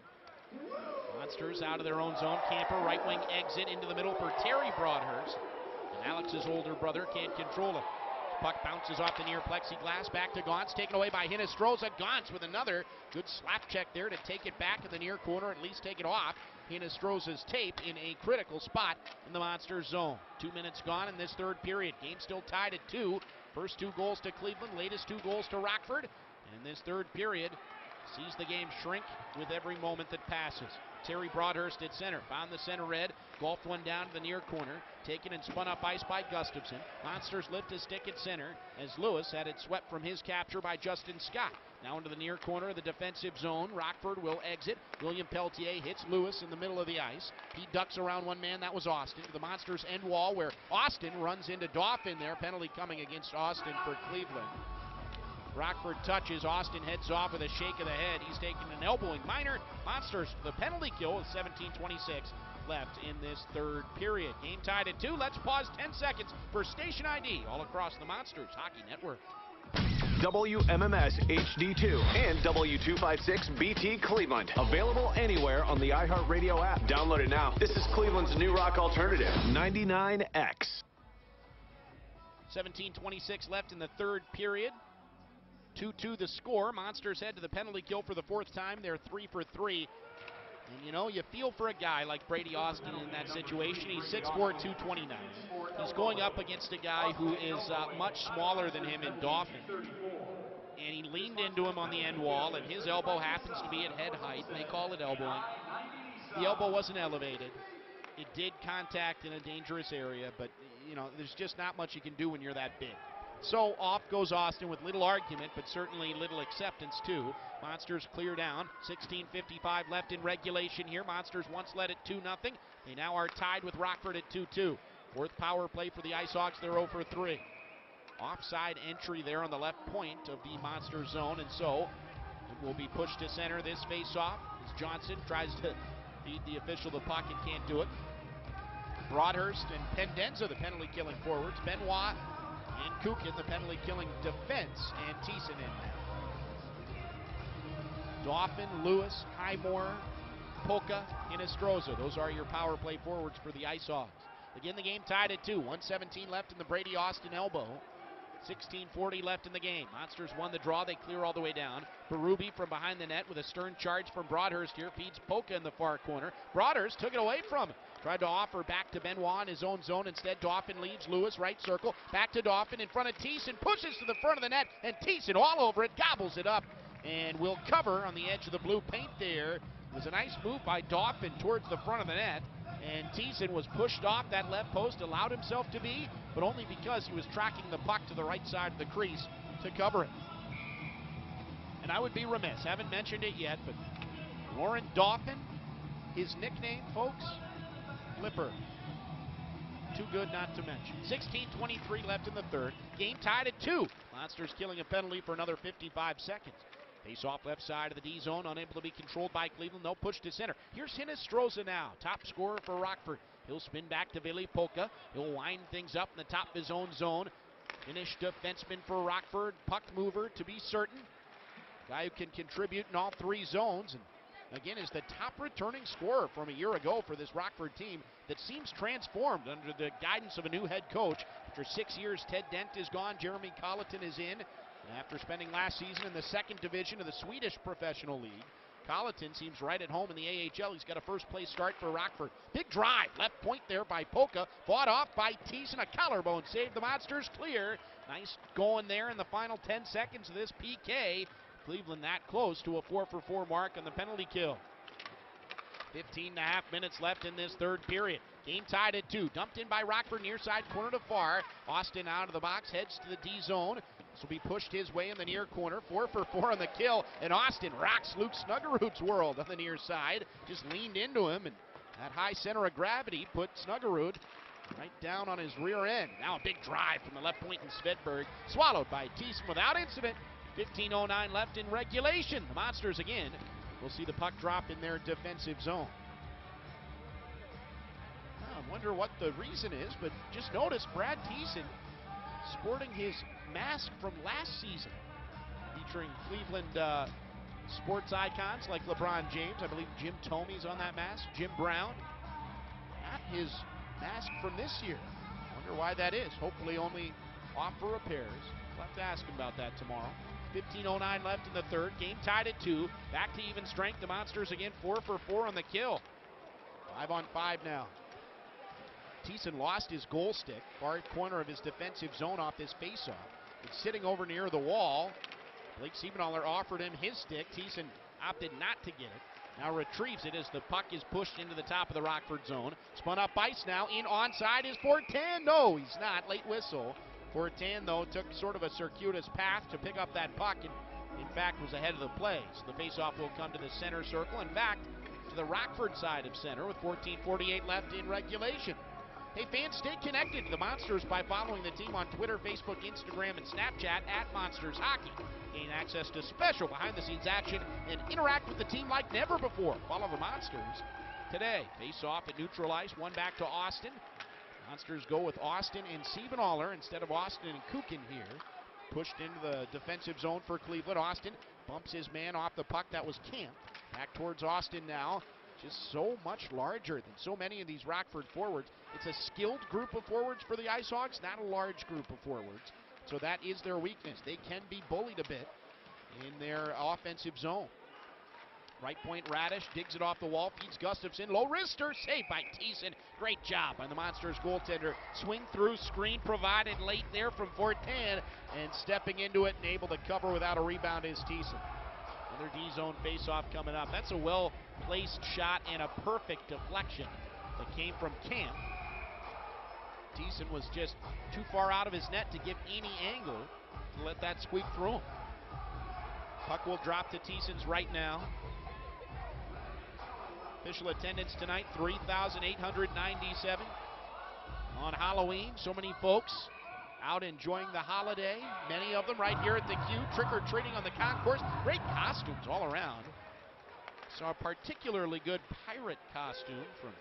Monsters out of their own zone. Camper, right wing exit into the middle for Terry Broadhurst. And Alex's older brother can't control it. Puck bounces off the near plexiglass. Back to Gauntz, taken away by Hinostroza. Gauntz with another good slap check there to take it back in the near corner, at least take it off Hinostroza's tape in a critical spot in the Monsters zone. 2 minutes gone in this third period. Game still tied at 2. First 2 goals to Cleveland, latest 2 goals to Rockford. And in this third period, sees the game shrink with every moment that passes. Terry Broadhurst at center. Found the center red. Golfed one down to the near corner. Taken and spun up ice by Gustafson. Monsters lift his stick at center as Lewis had it swept from his capture by Justin Scott. Now into the near corner of the defensive zone. Rockford will exit. William Pelletier hits Lewis in the middle of the ice. He ducks around one man. That was Austin. To the Monsters end wall where Austin runs into Dauphin there. Penalty coming against Austin for Cleveland. Rockford touches. Austin heads off with a shake of the head. He's taking an elbowing minor. Monsters the penalty kill with 17:26 left in this third period. Game tied at 2. Let's pause 10 seconds for station ID all across the Monsters Hockey Network. WMMS HD2 and W256 BT Cleveland. Available anywhere on the iHeartRadio app. Download it now. This is Cleveland's new rock alternative, 99X. 17:26 left in the third period. 2-2 the score. Monsters head to the penalty kill for the fourth time. They're 3 for 3. And you know, you feel for a guy like Brady Austin in that situation. He's 6'4", 229. He's going up against a guy who is much smaller than him in Dauphin. And he leaned into him on the end wall, and his elbow happens to be at head height, and they call it elbowing. The elbow wasn't elevated. It did contact in a dangerous area, but, you know, there's just not much you can do when you're that big. So off goes Austin with little argument, but certainly little acceptance too. Monsters clear down. 16:55 left in regulation here. Monsters once led at 2-0. They now are tied with Rockford at 2-2. Fourth power play for the Ice Hawks. They're 0 for 3. Offside entry there on the left point of the Monster zone, and so it will be pushed to center this face-off as Johnson tries to feed the official the puck and can't do it. Broadhurst and Pendenza, the penalty-killing forwards. Benoit and Kukin, the penalty-killing defense, and Thiessen in there. Dauphin, Lewis, Highmore, Polka, Hinestroza. Those are your power play forwards for the Ice Hawks. Again, the game tied at 2. 1:17 left in the Brady Austin elbow. 16:40 left in the game. Monsters won the draw. They clear all the way down. Berube from behind the net with a stern charge from Broadhurst here. Feeds Polka in the far corner. Broadhurst took it away from him. Tried to offer back to Benoit in his own zone. Instead, Dauphin leads. Lewis, right circle. Back to Dauphin in front of Thiessen. Pushes to the front of the net. And Thiessen all over it. Gobbles it up. And will cover on the edge of the blue paint there. It was a nice move by Dauphin towards the front of the net. And Thiessen was pushed off that left post, allowed himself to be, but only because he was tracking the puck to the right side of the crease to cover it. And I would be remiss, haven't mentioned it yet, but Lauren Dauphin, his nickname, folks, Flipper. Too good not to mention. 16:23 left in the third. Game tied at 2. Monsters killing a penalty for another 55 seconds. Face off left side of the D zone, unable to be controlled by Cleveland. They'll push to center. Here's Hinestroza now, top scorer for Rockford. He'll spin back to Vili Polka. He'll wind things up in the top of his own zone. Finished defenseman for Rockford, puck mover to be certain. Guy who can contribute in all 3 zones. And again, is the top returning scorer from a year ago for this Rockford team that seems transformed under the guidance of a new head coach. After 6 years, Ted Dent is gone. Jeremy Colleton is in. After spending last season in the second division of the Swedish Professional League, Colleton seems right at home in the AHL. He's got a first-place start for Rockford. Big drive, left point there by Polka. Fought off by Thiessen. A collarbone saved the Monsters clear. Nice going there in the final 10 seconds of this PK. Cleveland that close to a 4 for 4 mark on the penalty kill. 15.5 minutes left in this third period. Game tied at 2. Dumped in by Rockford, near side corner to far. Austin out of the box, heads to the D zone. This will be pushed his way in the near corner. 4 for 4 on the kill, and Austin rocks Luke Snuggerud's world on the near side. Just leaned into him, and that high center of gravity put Snuggerud right down on his rear end. Now a big drive from the left point in Svedberg, swallowed by Thiessen without incident. 15:09 left in regulation. The Monsters again will see the puck drop in their defensive zone. I wonder what the reason is, but just notice Brad Thiessen sporting his mask from last season, featuring Cleveland sports icons like LeBron James. I believe Jim Tomey's on that mask, Jim Brown. Not his mask from this year. Wonder why that is. Hopefully only off for repairs. We'll have to ask him about that tomorrow. 15:09 left in the third. Game tied at 2. Back to even strength. The Monsters again 4 for 4 on the kill. 5 on 5 now. Thiessen lost his goal stick, far corner of his defensive zone off this faceoff. It's sitting over near the wall. Blake Siebenthaler offered him his stick. Thiessen opted not to get it. Now retrieves it as the puck is pushed into the top of the Rockford zone. Spun up ice now. In onside is Fortin. No, he's not. Late whistle. Fortin, though, took sort of a circuitous path to pick up that puck and, in fact, was ahead of the play. So the faceoff will come to the center circle. In fact, to the Rockford side of center with 14:48 left in regulation. Hey, fans, stay connected to the Monsters by following the team on Twitter, Facebook, Instagram, and Snapchat at Monsters Hockey. Gain access to special behind-the-scenes action and interact with the team like never before. Follow the Monsters today. Face off at neutral ice, one back to Austin. Monsters go with Austin and Siebenthaler instead of Austin and Kukin here. Pushed into the defensive zone for Cleveland. Austin bumps his man off the puck that was camped. Back towards Austin now. Just so much larger than so many of these Rockford forwards. It's a skilled group of forwards for the Ice Hawks, not a large group of forwards. So that is their weakness. They can be bullied a bit in their offensive zone. Right point, Radish digs it off the wall, feeds Gustafson. Low wrister, saved by Thiessen. Great job by the Monsters goaltender. Swing through, screen provided late there from Fortin, and stepping into it and able to cover without a rebound is Thiessen. Another D-zone face-off coming up. That's a well-placed shot and a perfect deflection that came from Camp. Thiessen was just too far out of his net to give any angle to let that squeak through him. Puck will drop to Thiessen's right now. Official attendance tonight, 3,897. On Halloween, so many folks out enjoying the holiday. Many of them right here at the Q, trick-or-treating on the concourse. Great costumes all around. Saw a particularly good pirate costume from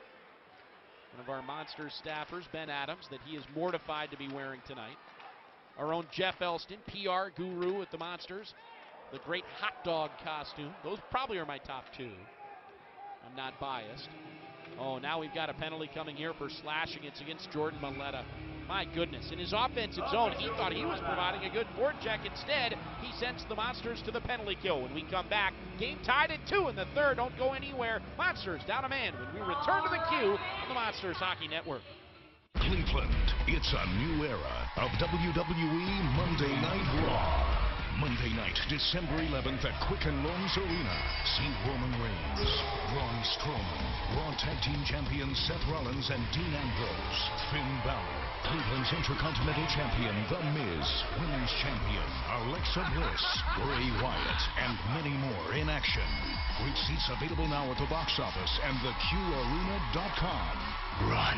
one of our Monsters staffers, Ben Adams, that he is mortified to be wearing tonight. Our own Jeff Elston, PR guru with the Monsters. The great hot dog costume. Those probably are my top two. I'm not biased. Oh, now we've got a penalty coming here for slashing. It's against Jordan Maletta. My goodness. In his offensive zone, he thought he was providing a good forecheck. Instead, he sends the Monsters to the penalty kill. When we come back, game tied at 2 in the third. Don't go anywhere. Monsters down a man when we return to the Q on the Monsters Hockey Network. Cleveland, it's a new era of WWE Monday Night Raw. Monday night, December 11th at Quicken Loans Arena. See Roman Reigns, Braun Strowman, Raw Tag Team Champions Seth Rollins and Dean Ambrose, Finn Balor, Cleveland's Intercontinental Champion The Miz, Women's Champion Alexa Bliss, Bray Wyatt, and many more in action. Great seats available now at the box office and theqarena.com. Run.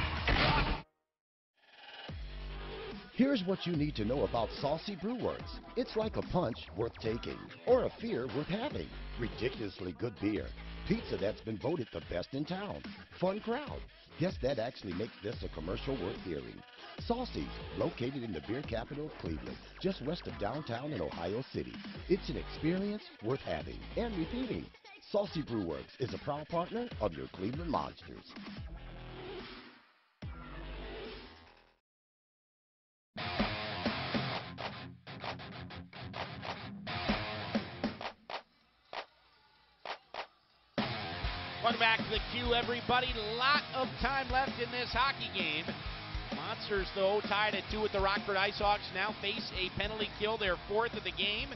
Here's what you need to know about Saucy Brewworks. It's like a punch worth taking, or a fear worth having. Ridiculously good beer. Pizza that's been voted the best in town. Fun crowd. Guess that actually makes this a commercial worth hearing. Saucy's, located in the beer capital of Cleveland, just west of downtown in Ohio City. It's an experience worth having and repeating. Saucy Brewworks is a proud partner of your Cleveland Monsters. Welcome back to the Q, everybody. Lot of time left in this hockey game. Monsters, though, tied at 2 with the Rockford IceHawks. Now face a penalty kill, their 4th of the game.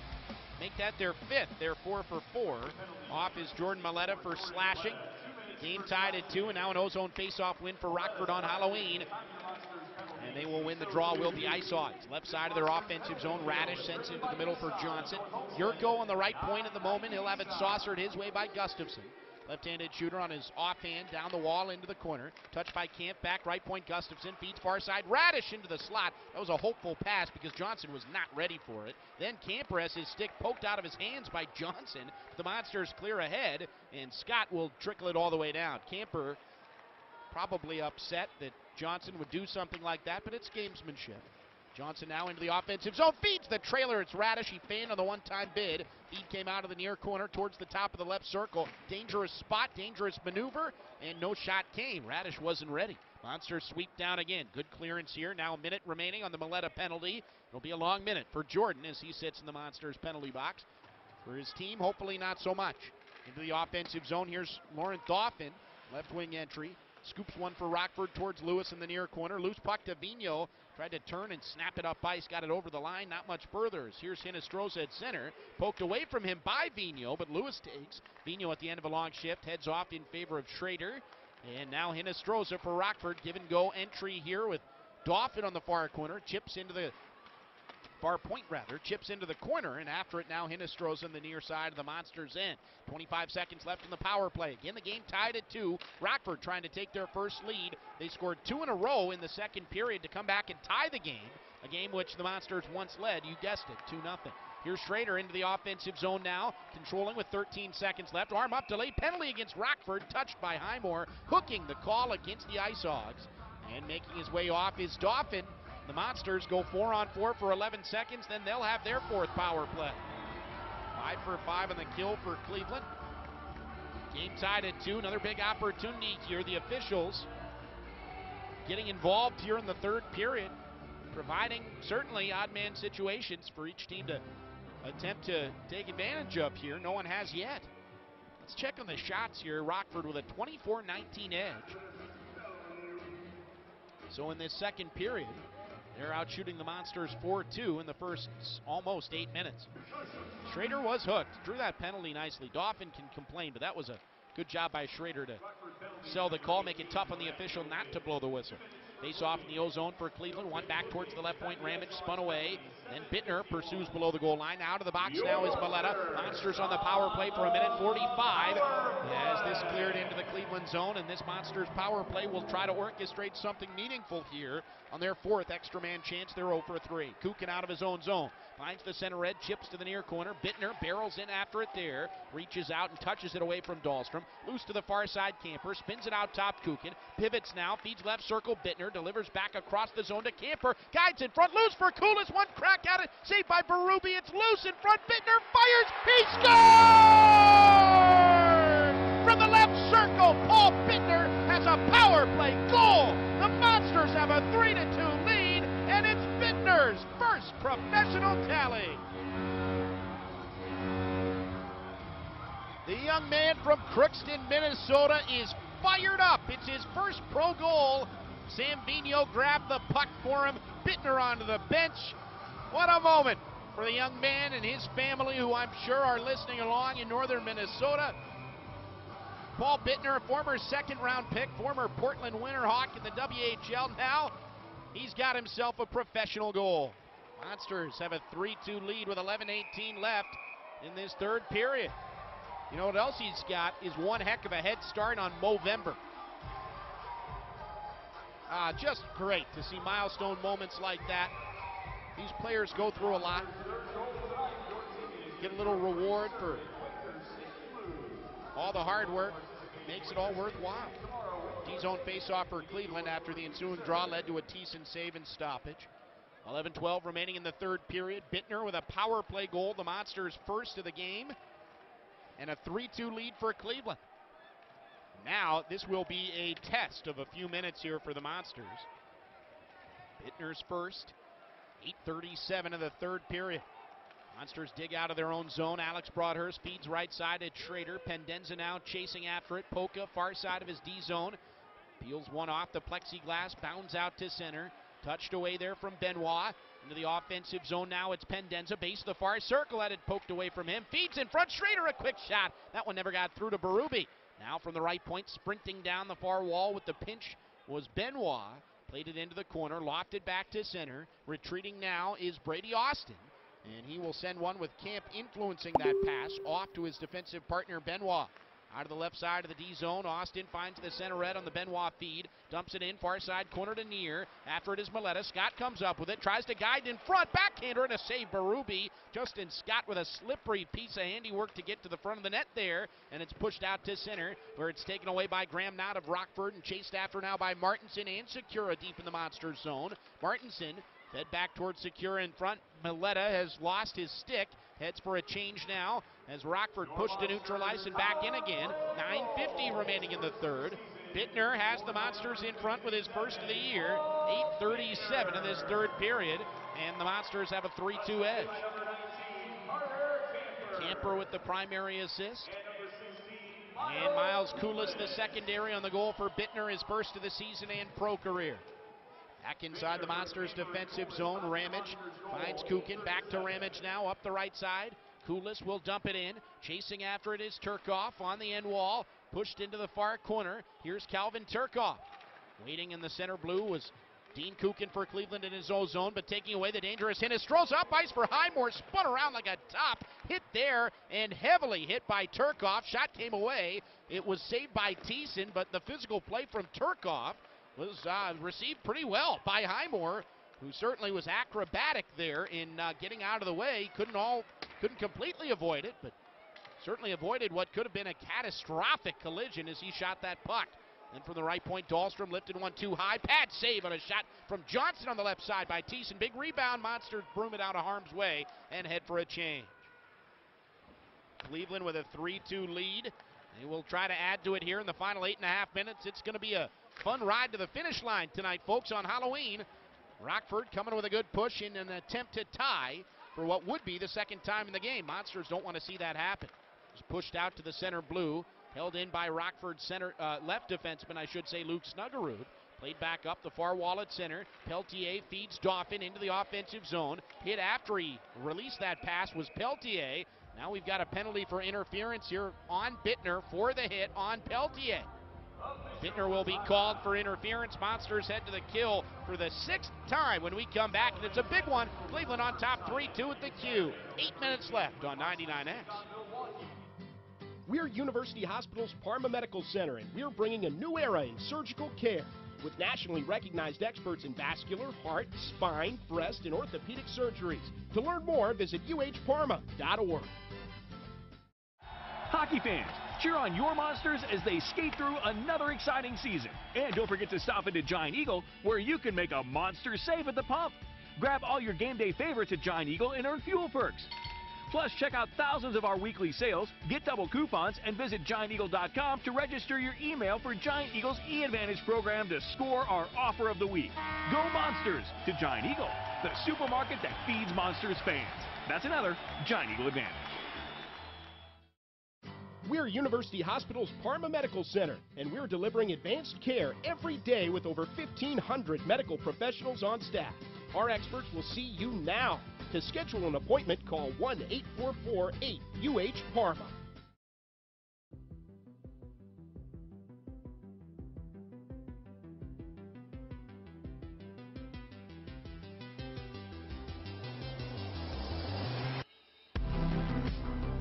Make that their 5th. They're 4 for 4. Off is Jordan Maletta for slashing. Game tied at 2, and now an ozone face-off win for Rockford on Halloween. And they will win the draw, will the IceHawks. Left side of their offensive zone, Radish sends into the middle for Johnson. Yurko on the right point at the moment. He'll have it saucered his way by Gustafson. Left-handed shooter on his offhand, down the wall into the corner. Touched by Camp, back right point Gustafson, feeds far side, Radish into the slot. That was a hopeful pass because Johnson was not ready for it. Then Camper has his stick poked out of his hands by Johnson. The Monsters clear ahead, and Scott will trickle it all the way down. Camper probably upset that Johnson would do something like that, but it's gamesmanship. Johnson now into the offensive zone, feeds the trailer. It's Radish. He fanned on the one-time bid. Feed came out of the near corner towards the top of the left circle. Dangerous spot, dangerous maneuver, and no shot came. Radish wasn't ready. Monsters sweep down again. Good clearance here. Now a minute remaining on the Maletta penalty. It'll be a long minute for Jordan as he sits in the Monsters penalty box. For his team, hopefully not so much. Into the offensive zone, here's Lauren Dauphin, left wing entry. Scoops one for Rockford towards Lewis in the near corner. Loose puck to Vigneault. Tried to turn and snap it up ice. Got it over the line. Not much further. Here's Hinestroza at center. Poked away from him by Vigneault, but Lewis takes. Vigneault at the end of a long shift. Heads off in favor of Schrader. And now Hinestroza for Rockford. Give and go entry here with Dauphin on the far corner. Chips into the far point, chips into the corner, and after it now Hinestroza on the near side of the Monsters' end. 25 seconds left in the power play. Again, the game tied at 2. Rockford trying to take their first lead. They scored 2 in a row in the second period to come back and tie the game, a game which the Monsters once led, you guessed it, 2-0. Here's Schrader into the offensive zone now, controlling with 13 seconds left. Arm up, delay penalty against Rockford, touched by Highmore, hooking the call against the IceHawks, and making his way off is Dauphin. The Monsters go 4-on-4 for 11 seconds, then they'll have their 4th power play. 5 for 5 on the kill for Cleveland. Game tied at 2. Another big opportunity here. The officials getting involved here in the third period, providing certainly odd man situations for each team to attempt to take advantage of here. No one has yet. Let's check on the shots here. Rockford with a 24-19 edge. So in this second period, they're out shooting the Monsters 4-2 in the first almost 8 minutes. Schrader was hooked. Drew that penalty nicely. Dauphin can complain, but that was a good job by Schrader to sell the call, make it tough on the official not to blow the whistle. Face off in the O-zone for Cleveland. One back towards the left point. Ramage spun away. Then Bittner pursues below the goal line. Out of the box now is Maletta. Monsters on the power play for a minute 45. As this cleared into the Cleveland zone, and this Monsters power play will try to orchestrate something meaningful here on their fourth extra man chance. They're 0 for 3. Kukin out of his own zone. Finds the center red, chips to the near corner. Bittner barrels in after it there. Reaches out and touches it away from Dahlstrom. Loose to the far side, Camper. Spins it out top, Kukin. Pivots now, feeds left circle, Bittner. Delivers back across the zone to Camper. Guides in front, loose for Koulis. One crack at it. Saved by Berube. It's loose in front. Bittner fires. He scores! From the left circle, Paul Bittner has a power play goal. The Monsters have a 3-2 lead, and it's Bittner's first professional tally. The young man from Crookston, Minnesota is fired up. It's his first pro goal. Sam Vigneault grabbed the puck for him. Bittner onto the bench. What a moment for the young man and his family, who I'm sure are listening along in northern Minnesota. Paul Bittner, former second-round pick, former Portland Winterhawk in the WHL. Now he's got himself a professional goal. Monsters have a 3-2 lead with 11:18 left in this third period. You know what else he's got is one heck of a head start on Movember. Just great to see milestone moments like that. These players go through a lot. Get a little reward for all the hard work. Makes it all worthwhile. D-zone face-off for Cleveland after the ensuing draw led to a Thiessen save and stoppage. 11-12 remaining in the third period. Bittner with a power play goal. The Monsters first of the game. And a 3-2 lead for Cleveland. Now, this will be a test of a few minutes here for the Monsters. Bittner's first. 8:37 of the third period. Monsters dig out of their own zone. Alex Broadhurst feeds right side at Schrader. Pendenza now chasing after it. Polka, far side of his D zone. Peels one off the plexiglass. Bounds out to center. Touched away there from Benoit. Into the offensive zone now, it's Pendenza. Base of the far circle, had it poked away from him. Feeds in front, Schrader, a quick shot. That one never got through to Berube. Now from the right point, sprinting down the far wall with the pinch was Benoit. Played it into the corner, lofted back to center. Retreating now is Brady Austin. And he will send one with Camp influencing that pass off to his defensive partner, Benoit. Out of the left side of the D zone, Austin finds the center red on the Benoit feed. Dumps it in, far side corner to near. After it is Maletta. Scott comes up with it, tries to guide in front. Backhander and a save, Berube. Justin Scott with a slippery piece of handiwork to get to the front of the net there. And it's pushed out to center, where it's taken away by Graham Knott of Rockford and chased after now by Martinson and Secura deep in the Monsters zone. Martinson fed back towards Secura in front. Maletta has lost his stick. Heads for a change now as Rockford pushed to neutralize and back in again. 9:50 remaining in the third. Bittner has the Monsters in front with his first of the year. 8:37 in this third period, and the Monsters have a 3-2 edge. Camper with the primary assist. And Miles Koulis the secondary on the goal for Bittner, his first of the season and pro career. Back inside the Monsters' defensive zone, Ramage finds Kukin. Back to Ramage now, up the right side. Koulis will dump it in. Chasing after it is Turkoff on the end wall. Pushed into the far corner. Here's Calvin Turkoff. Waiting in the center blue was Dean Kukin for Cleveland in his own zone, but taking away the dangerous hit. Strolls up ice for Highmore. Spun around like a top. Hit there and heavily hit by Turkoff. Shot came away. It was saved by Thiessen, but the physical play from Turkoff was received pretty well by Highmore, who certainly was acrobatic there in getting out of the way. Couldn't completely avoid it, but certainly avoided what could have been a catastrophic collision as he shot that puck. Then from the right point, Dahlstrom lifted one too high. Pad save on a shot from Johnson on the left side by Thiessen. Big rebound. Monsters broom it out of harm's way and head for a change. Cleveland with a 3-2 lead. They will try to add to it here in the final 8.5 minutes. It's going to be a fun ride to the finish line tonight, folks, on Halloween. Rockford coming with a good push in an attempt to tie. for what would be the second time in the game. Monsters don't want to see that happen. It's pushed out to the center blue, held in by Rockford center left defenseman, I should say, Luke Snuggerud. Played back up the far wall at center. Peltier feeds Dauphin into the offensive zone. Hit after he released that pass was Peltier. Now we've got a penalty for interference here on Bittner for the hit on Peltier. Bittner will be called for interference. Monsters head to the kill for the 6th time when we come back, and it's a big one. Cleveland on top 3-2 at the Q. 8 minutes left on 99X. We're University Hospital's Parma Medical Center, and we're bringing a new era in surgical care. With nationally recognized experts in vascular, heart, spine, breast, and orthopedic surgeries. To learn more, visit uhparma.org. Hockey fans, cheer on your Monsters as they skate through another exciting season. And don't forget to stop into Giant Eagle, where you can make a monster save at the pump. Grab all your game day favorites at Giant Eagle and earn fuel perks. Plus, check out thousands of our weekly sales, get double coupons, and visit GiantEagle.com to register your email for Giant Eagle's e-Advantage program to score our offer of the week. Go Monsters to Giant Eagle, the supermarket that feeds Monsters fans. That's another Giant Eagle Advantage. We're University Hospital's Parma Medical Center, and we're delivering advanced care every day with over 1,500 medical professionals on staff. Our experts will see you now. To schedule an appointment, call 1-844-8-UH-PARMA.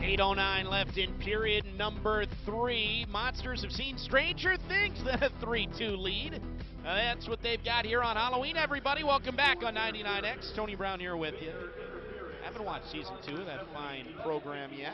.809 left in period number 3. Monsters have seen stranger things than a 3-2 lead. That's what they've got here on Halloween, everybody. Welcome back on 99X. Tony Brown here with you. Haven't watched season 2 of that fine program yet.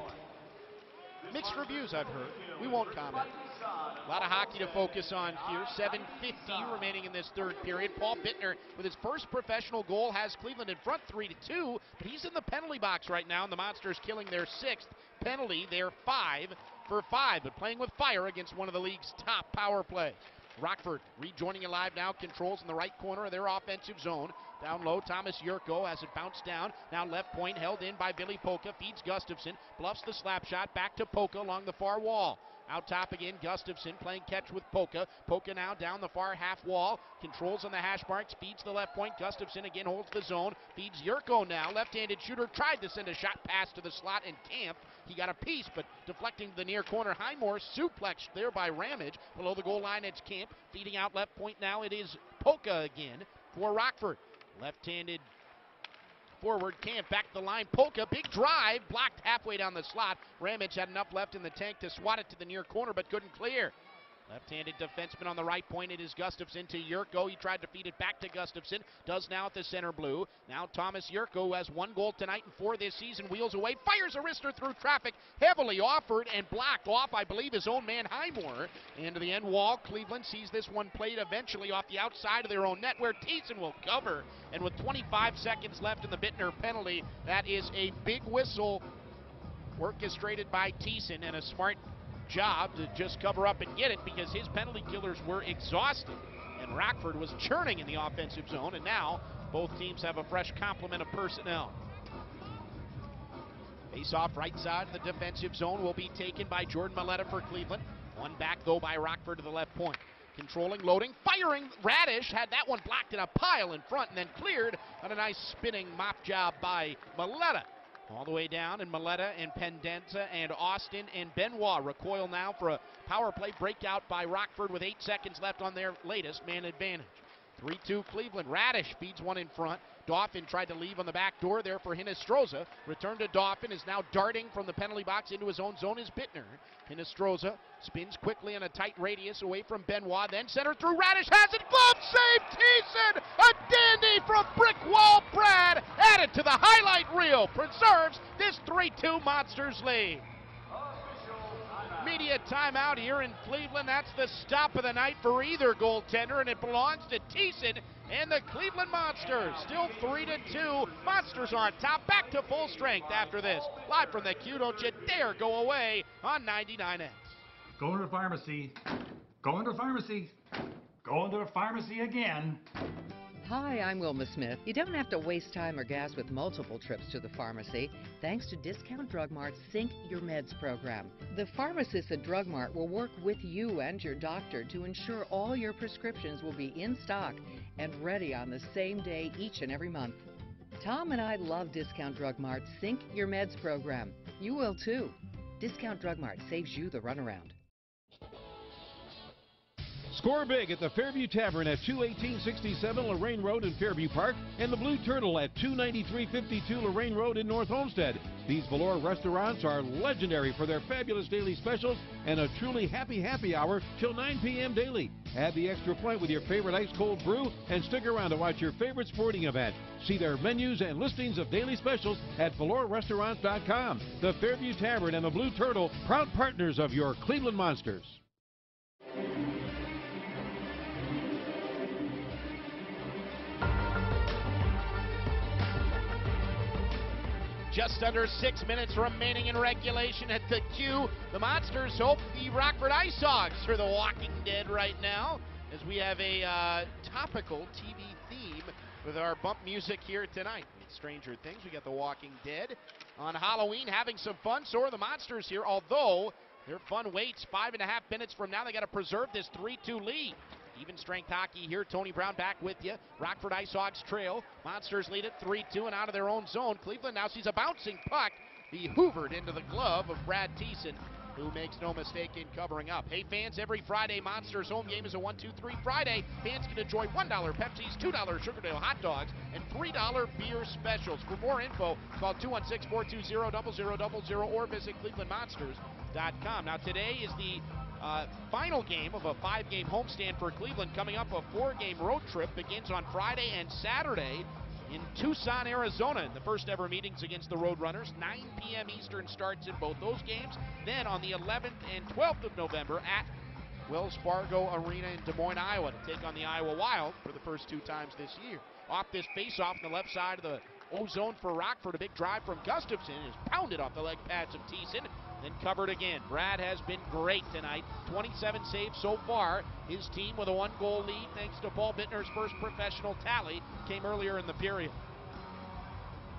Mixed reviews, I've heard. We won't comment. A lot of hockey to focus on here. 7:50 remaining in this third period. Paul Bittner with his first professional goal has Cleveland in front 3-2, but he's in the penalty box right now, and the Monsters killing their 6th penalty. They're 5 for 5, but playing with fire against one of the league's top power plays. Rockford rejoining alive now, controls in the right corner of their offensive zone. Down low, Thomas Yurko has it bounced down. Now left point held in by Billy Polka, feeds Gustafson, bluffs the slap shot, back to Polka along the far wall. Out top again, Gustafson playing catch with Polka. Polka now down the far half wall, controls on the hash marks, feeds the left point. Gustafson again holds the zone, feeds Yurko now. Left-handed shooter tried to send a shot pass to the slot and camped. He got a piece, but deflecting to the near corner. Highmore suplexed there by Ramage. Below the goal line, it's Camp. Feeding out left point now, it is Polka again for Rockford. Left-handed forward, Camp back to the line. Polka, big drive, blocked halfway down the slot. Ramage had enough left in the tank to swat it to the near corner, but couldn't clear. Left-handed defenseman on the right point. It is Gustafson to Yurko. He tried to feed it back to Gustafson. Does now at the center blue. Now Thomas Yurko, who has 1 goal tonight and 4 this season, wheels away, fires a wrister through traffic, heavily offered and blocked off, I believe, his own man Highmore. And to the end wall, Cleveland sees this one played eventually off the outside of their own net, where Thiessen will cover. And with 25 seconds left in the Bittner penalty, that is a big whistle orchestrated by Thiessen, and a smart job to just cover up and get it, because his penalty killers were exhausted and Rockford was churning in the offensive zone, and now both teams have a fresh complement of personnel. Face off right side of the defensive zone will be taken by Jordan Maletta for Cleveland. One back though by Rockford to the left point. Controlling, loading, firing. Radish had that one blocked in a pile in front and then cleared on a nice spinning mop job by Maletta. All the way down, and Maletta and Pendenza and Austin and Benoit recoil now for a power play breakout by Rockford with 8 seconds left on their latest man advantage. 3-2 Cleveland. Radish feeds one in front. Dauphin tried to leave on the back door there for Hinestroza. Return to Dauphin, is now darting from the penalty box into his own zone is Bittner. Hinestroza spins quickly in a tight radius away from Benoit, then center through. Radish has it. Glove save, Thiessen! A dandy from Brick Wall Brad. Added to the highlight reel. Preserves this 3-2 Monsters lead. Media timeout here in Cleveland. That's the stop of the night for either goaltender, and it belongs to Thiessen and the Cleveland Monsters. Still 3-2. Monsters are on top. Back to full strength after this. Live from the Q. Don't you dare go away on 99X. Going to the pharmacy. Going to the pharmacy. Going to the pharmacy again. Hi, I'm Wilma Smith. You don't have to waste time or gas with multiple trips to the pharmacy thanks to Discount Drug Mart's Sync Your Meds program. The pharmacists at Drug Mart will work with you and your doctor to ensure all your prescriptions will be in stock and ready on the same day each and every month. Tom and I love Discount Drug Mart's Sync Your Meds program. You will too. Discount Drug Mart saves you the runaround. Score big at the Fairview Tavern at 21867 Lorraine Road in Fairview Park and the Blue Turtle at 29352 Lorraine Road in North Homestead. These velour restaurants are legendary for their fabulous daily specials and a truly happy hour till 9 p.m. daily. Add the extra point with your favorite ice-cold brew and stick around to watch your favorite sporting event. See their menus and listings of daily specials at velourrestaurants.com. The Fairview Tavern and the Blue Turtle, proud partners of your Cleveland Monsters. Just under 6 minutes remaining in regulation at the Q. The Monsters hope the Rockford Ice Hogs are the Walking Dead right now, as we have a topical TV theme with our bump music here tonight. With Stranger Things, we got the Walking Dead. On Halloween, having some fun, so are the Monsters here, although their fun waits 5.5 minutes from now. They got to preserve this 3-2 lead. Even strength hockey here. Tony Brown back with you. Rockford Ice Hogs trail. Monsters lead it 3-2 and out of their own zone. Cleveland now sees a bouncing puck be hoovered into the glove of Brad Thiessen, who makes no mistake in covering up. Hey fans, every Friday Monsters home game is a 1-2-3 Friday. Fans can enjoy $1 Pepsis, $2 Sugardale hot dogs, and $3 beer specials. For more info, call 216-420-0000 or visit clevelandmonsters.com. Now today is the final game of a 5-game homestand for Cleveland. Coming up, a 4-game road trip begins on Friday and Saturday in Tucson, Arizona, in the first ever meetings against the Roadrunners. 9 p.m. Eastern starts in both those games. Then on the 11th and 12th of November at Wells Fargo Arena in Des Moines, Iowa, to take on the Iowa Wild for the first 2 times this year. Off this face-off on the left side of the O-zone for Rockford, a big drive from Gustafson is pounded off the leg pads of Thiessen, then covered again. Brad has been great tonight. 27 saves so far. His team with a 1-goal lead thanks to Paul Bittner's first professional tally came earlier in the period.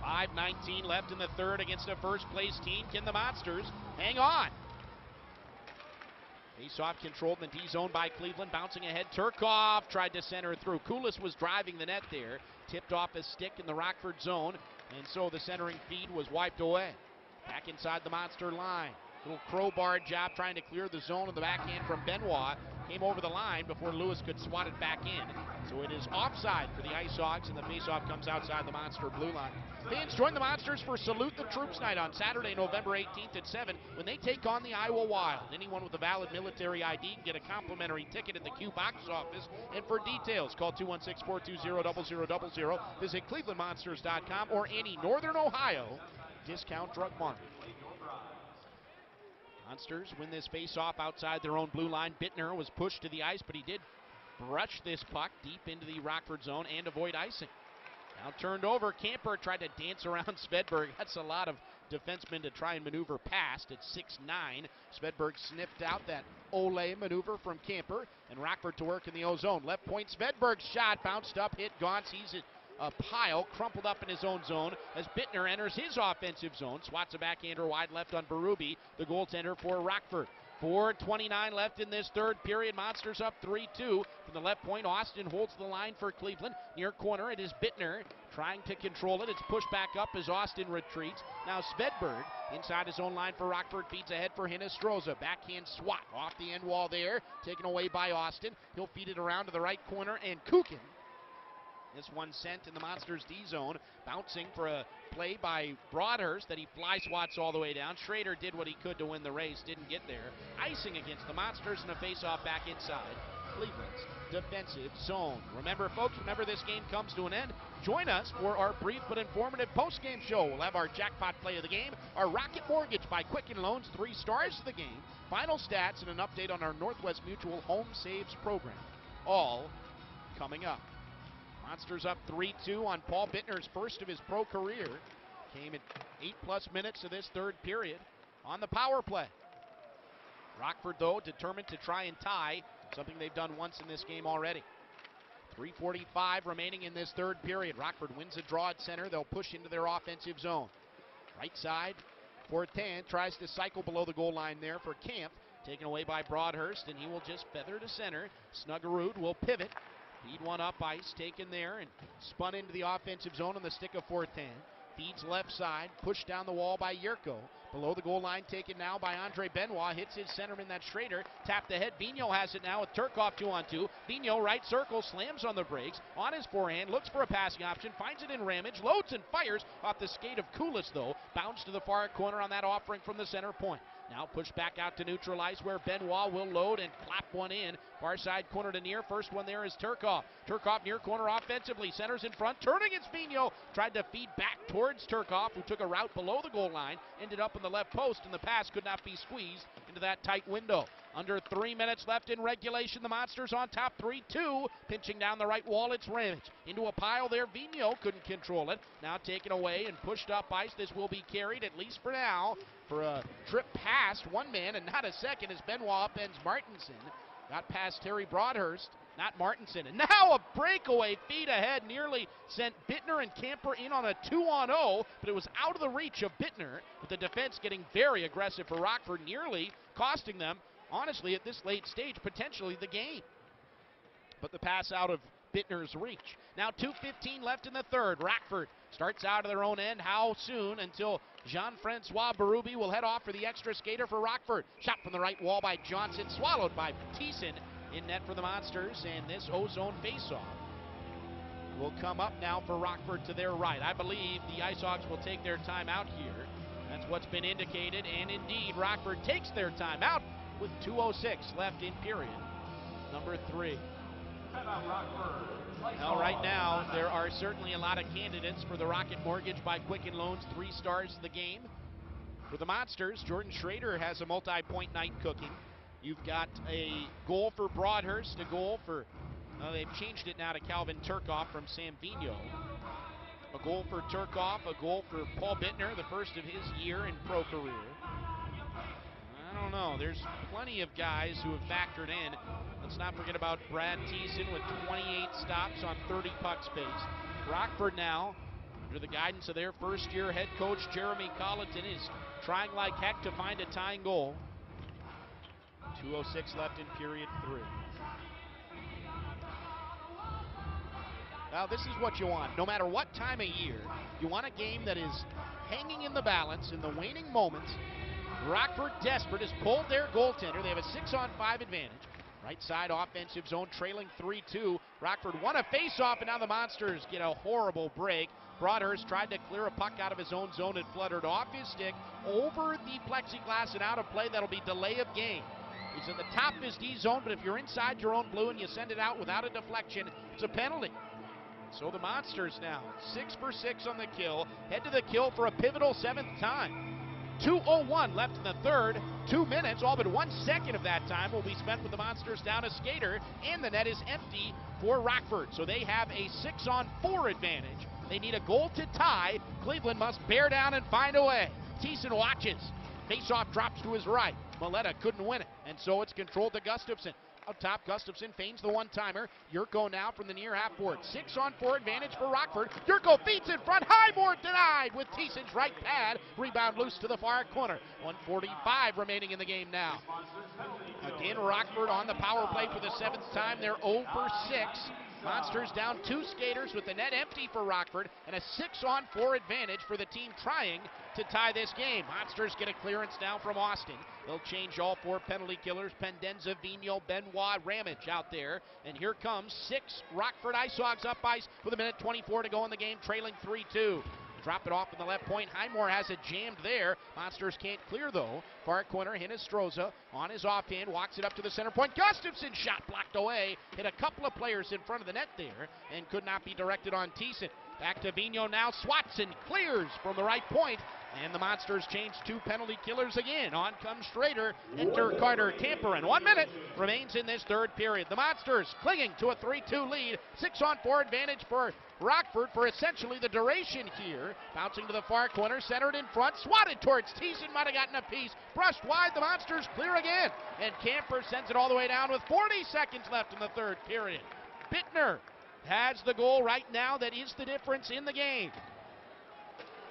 5:19 left in the third against a first-place team. Can the Monsters hang on? Face-off controlled in the D-zone by Cleveland. Bouncing ahead. Turkov tried to center through. Kulis was driving the net there. Tipped off a stick in the Rockford zone. And so the centering feed was wiped away. Back inside the Monster line. Little crowbar job trying to clear the zone of the backhand from Benoit. Came over the line before Lewis could swat it back in. So it is offside for the Ice Hogs, and the faceoff comes outside the Monster blue line. Fans, join the Monsters for Salute the Troops Night on Saturday, November 18th at 7 when they take on the Iowa Wild. Anyone with a valid military ID can get a complimentary ticket at the Q box office. And for details, call 216-420-0000. Visit clevelandmonsters.com or any Northern Ohio Discount Drug Mart. Monsters win this face-off outside their own blue line. Bittner was pushed to the ice, but he did brush this puck deep into the Rockford zone and avoid icing. Now turned over. Camper tried to dance around Svedberg. That's a lot of defensemen to try and maneuver past at 6'9". Svedberg sniffed out that Ole maneuver from Camper, and Rockford to work in the O-zone. Left point, Svedberg's shot bounced up, hit Gaunt. Sees it a pile, crumpled up in his own zone as Bittner enters his offensive zone. Swats a backhander wide left on Berube, the goaltender for Rockford. 4:29 left in this third period. Monsters up 3-2. From the left point, Austin holds the line for Cleveland. Near corner, it is Bittner trying to control it. It's pushed back up as Austin retreats. Now Svedberg inside his own line for Rockford feeds ahead for Hinestroza. Backhand swat off the end wall there, taken away by Austin. He'll feed it around to the right corner, and Kukin. This one sent in the Monsters D-zone, bouncing for a play by Broadhurst that he fly swats all the way down. Schrader did what he could to win the race, didn't get there. Icing against the Monsters and a face-off back inside Cleveland's defensive zone. Remember, folks, whenever this game comes to an end, join us for our brief but informative post-game show. We'll have our jackpot play of the game, our Rocket Mortgage by Quicken Loans, 3 stars of the game, final stats, and an update on our Northwest Mutual Home Saves program. All coming up. Monsters up 3-2 on Paul Bittner's first of his pro career. Came in 8+ minutes of this third period on the power play. Rockford, though, determined to try and tie, something they've done once in this game already. 3:45 remaining in this third period. Rockford wins a draw at center. They'll push into their offensive zone. Right side, Fortin tries to cycle below the goal line there for Camp. Taken away by Broadhurst, and he will just feather to center. Snuggerud will pivot. Feed one up ice, taken there, and spun into the offensive zone on the stick of Fortin. Feeds left side, pushed down the wall by Yurko. Below the goal line, taken now by Andre Benoit. Hits his centerman, that Schrader. Tapped ahead. Vigneault has it now with Turcoff 2-on-2. Vigneault, right circle, slams on the brakes. On his forehand, looks for a passing option. Finds it in Ramage. Loads and fires off the skate of Koulis, though. Bounce to the far corner on that offering from the center point. Now pushed back out to neutralize where Benoit will load and clap one in. Far side corner to near. First one there is Turcoff. Turcoff near corner offensively. Centers in front. Turning, it's Vigneault. Tried to feed back towards Turcoff, who took a route below the goal line. Ended up in the left post, and the pass could not be squeezed into that tight window. Under 3 minutes left in regulation. The Monsters on top 3-2. Pinching down the right wall, it's Ramage. Into a pile there. Vigneault couldn't control it. Now taken away and pushed up ice. This will be carried, at least for now, for a trip past one man and not a second as Benoit upends Martinson. Got past Terry Broadhurst, not Martinson. And now a breakaway feed ahead nearly sent Bittner and Camper in on a 2-on-0, but it was out of the reach of Bittner, with the defense getting very aggressive for Rockford, nearly costing them, honestly, at this late stage, potentially the game. But the pass out of Bittner's reach. Now 2:15 left in the third. Rockford starts out of their own end. How soon until Jean-Francois Berube will head off for the extra skater for Rockford. Shot from the right wall by Johnson, swallowed by Thiessen. In net for the Monsters, and this O-zone faceoff will come up now for Rockford to their right. I believe the Ice Hogs will take their timeout here. That's what's been indicated, and indeed Rockford takes their timeout with 2:06 left in period number 3. Now, right now, there are certainly a lot of candidates for the Rocket Mortgage by Quicken Loans 3 stars of the game. For the Monsters, Jordan Schrader has a multi-point night cooking. You've got a goal for Broadhurst, a goal for, they've changed it now to Calvin Turcoff from Sam Vigneault. A goal for Turcoff, a goal for Paul Bittner, the first of his year in pro career. I don't know, there's plenty of guys who have factored in. Let's not forget about Brad Thiessen with 28 stops on 30 pucks faced. Rockford now, under the guidance of their first-year head coach Jeremy Colleton, is trying like heck to find a tying goal. 2:06 left in period 3. Now, this is what you want. No matter what time of year, you want a game that is hanging in the balance in the waning moments. Rockford, desperate, has pulled their goaltender. They have a 6-on-5 advantage. Right side offensive zone, trailing 3-2. Rockford won a face-off, and now the Monsters get a horrible break. Broadhurst tried to clear a puck out of his own zone. It fluttered off his stick, over the plexiglass, and out of play. That'll be delay of game. He's in the top of his D zone, but if you're inside your own blue and you send it out without a deflection, it's a penalty. So the Monsters now, 6 for 6 on the kill, head to the kill for a pivotal 7th time. 2:01 left in the third. 2 minutes, all but 1 second of that time will be spent with the Monsters down a skater, and the net is empty for Rockford. So they have a 6-on-4 advantage. They need a goal to tie. Cleveland must bear down and find a way. Thiessen watches. Faceoff drops to his right. Maleta couldn't win it, and so it's controlled to Gustafsson. Up top, Gustafsson feigns the one-timer. Yurko now from the near half board. 6-on-4 advantage for Rockford. Yurko feeds in front. Highmore denied with Thiessen's right pad. Rebound loose to the far corner. 1:45 remaining in the game now. Again, Rockford on the power play for the 7th time. They're 0 for 6. Monsters down 2 skaters with the net empty for Rockford, and a 6-on-4 advantage for the team trying to tie this game. Monsters get a clearance now from Austin. They'll change all 4 penalty killers. Pendenza, Vigneault, Benoit, Ramage out there. And here comes 6 Rockford Ice Hogs up ice with 1:24 to go in the game, trailing 3-2. Drop it off in the left point. Highmore has it jammed there. Monsters can't clear, though. Far corner, Hinestroza on his offhand, walks it up to the center point. Gustafsson shot blocked away. Hit a couple of players in front of the net there and could not be directed on Thiessen. Back to Vigneault now. Swats and clears from the right point. And the Monsters change 2 penalty killers again. On comes Schrader. Enter Carter Camper. And 1 minute remains in this third period. The Monsters clinging to a 3-2 lead. 6-on-4 advantage for Rockford for essentially the duration here. Bouncing to the far corner, centered in front, swatted towards Thiessen, might have gotten a piece. Brushed wide, the Monsters clear again. And Camper sends it all the way down with 40 seconds left in the third period. Bittner has the goal right now that is the difference in the game.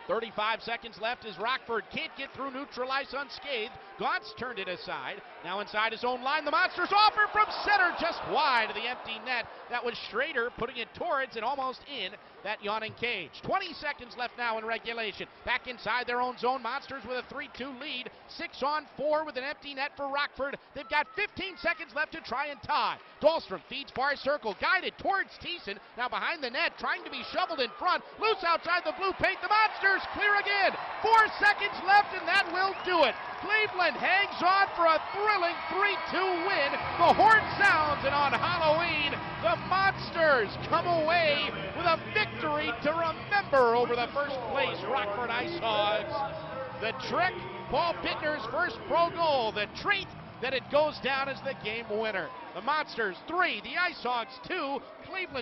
35 seconds left as Rockford can't get through neutral ice unscathed. Gauntz turned it aside. Now inside his own line, the Monsters offer from center, just wide of the empty net. That was Schrader putting it towards and almost in that yawning cage. 20 seconds left now in regulation. Back inside their own zone, Monsters with a 3-2 lead. 6-on-4 with an empty net for Rockford. They've got 15 seconds left to try and tie. Dahlstrom feeds far circle, guided towards Thiessen. Now behind the net, trying to be shoveled in front. Loose outside the blue paint. The Monsters clear again. 4 seconds left, and that will do it. Cleveland hangs on for a thrilling 3-2 win. The horn sounds, and on Halloween, the Monsters come away with a victory to remember over the first place Rockford Ice Hogs. The trick, Paul Bittner's first pro goal. The treat, that it goes down as the game winner. The Monsters 3, the Ice Hogs 2, Cleveland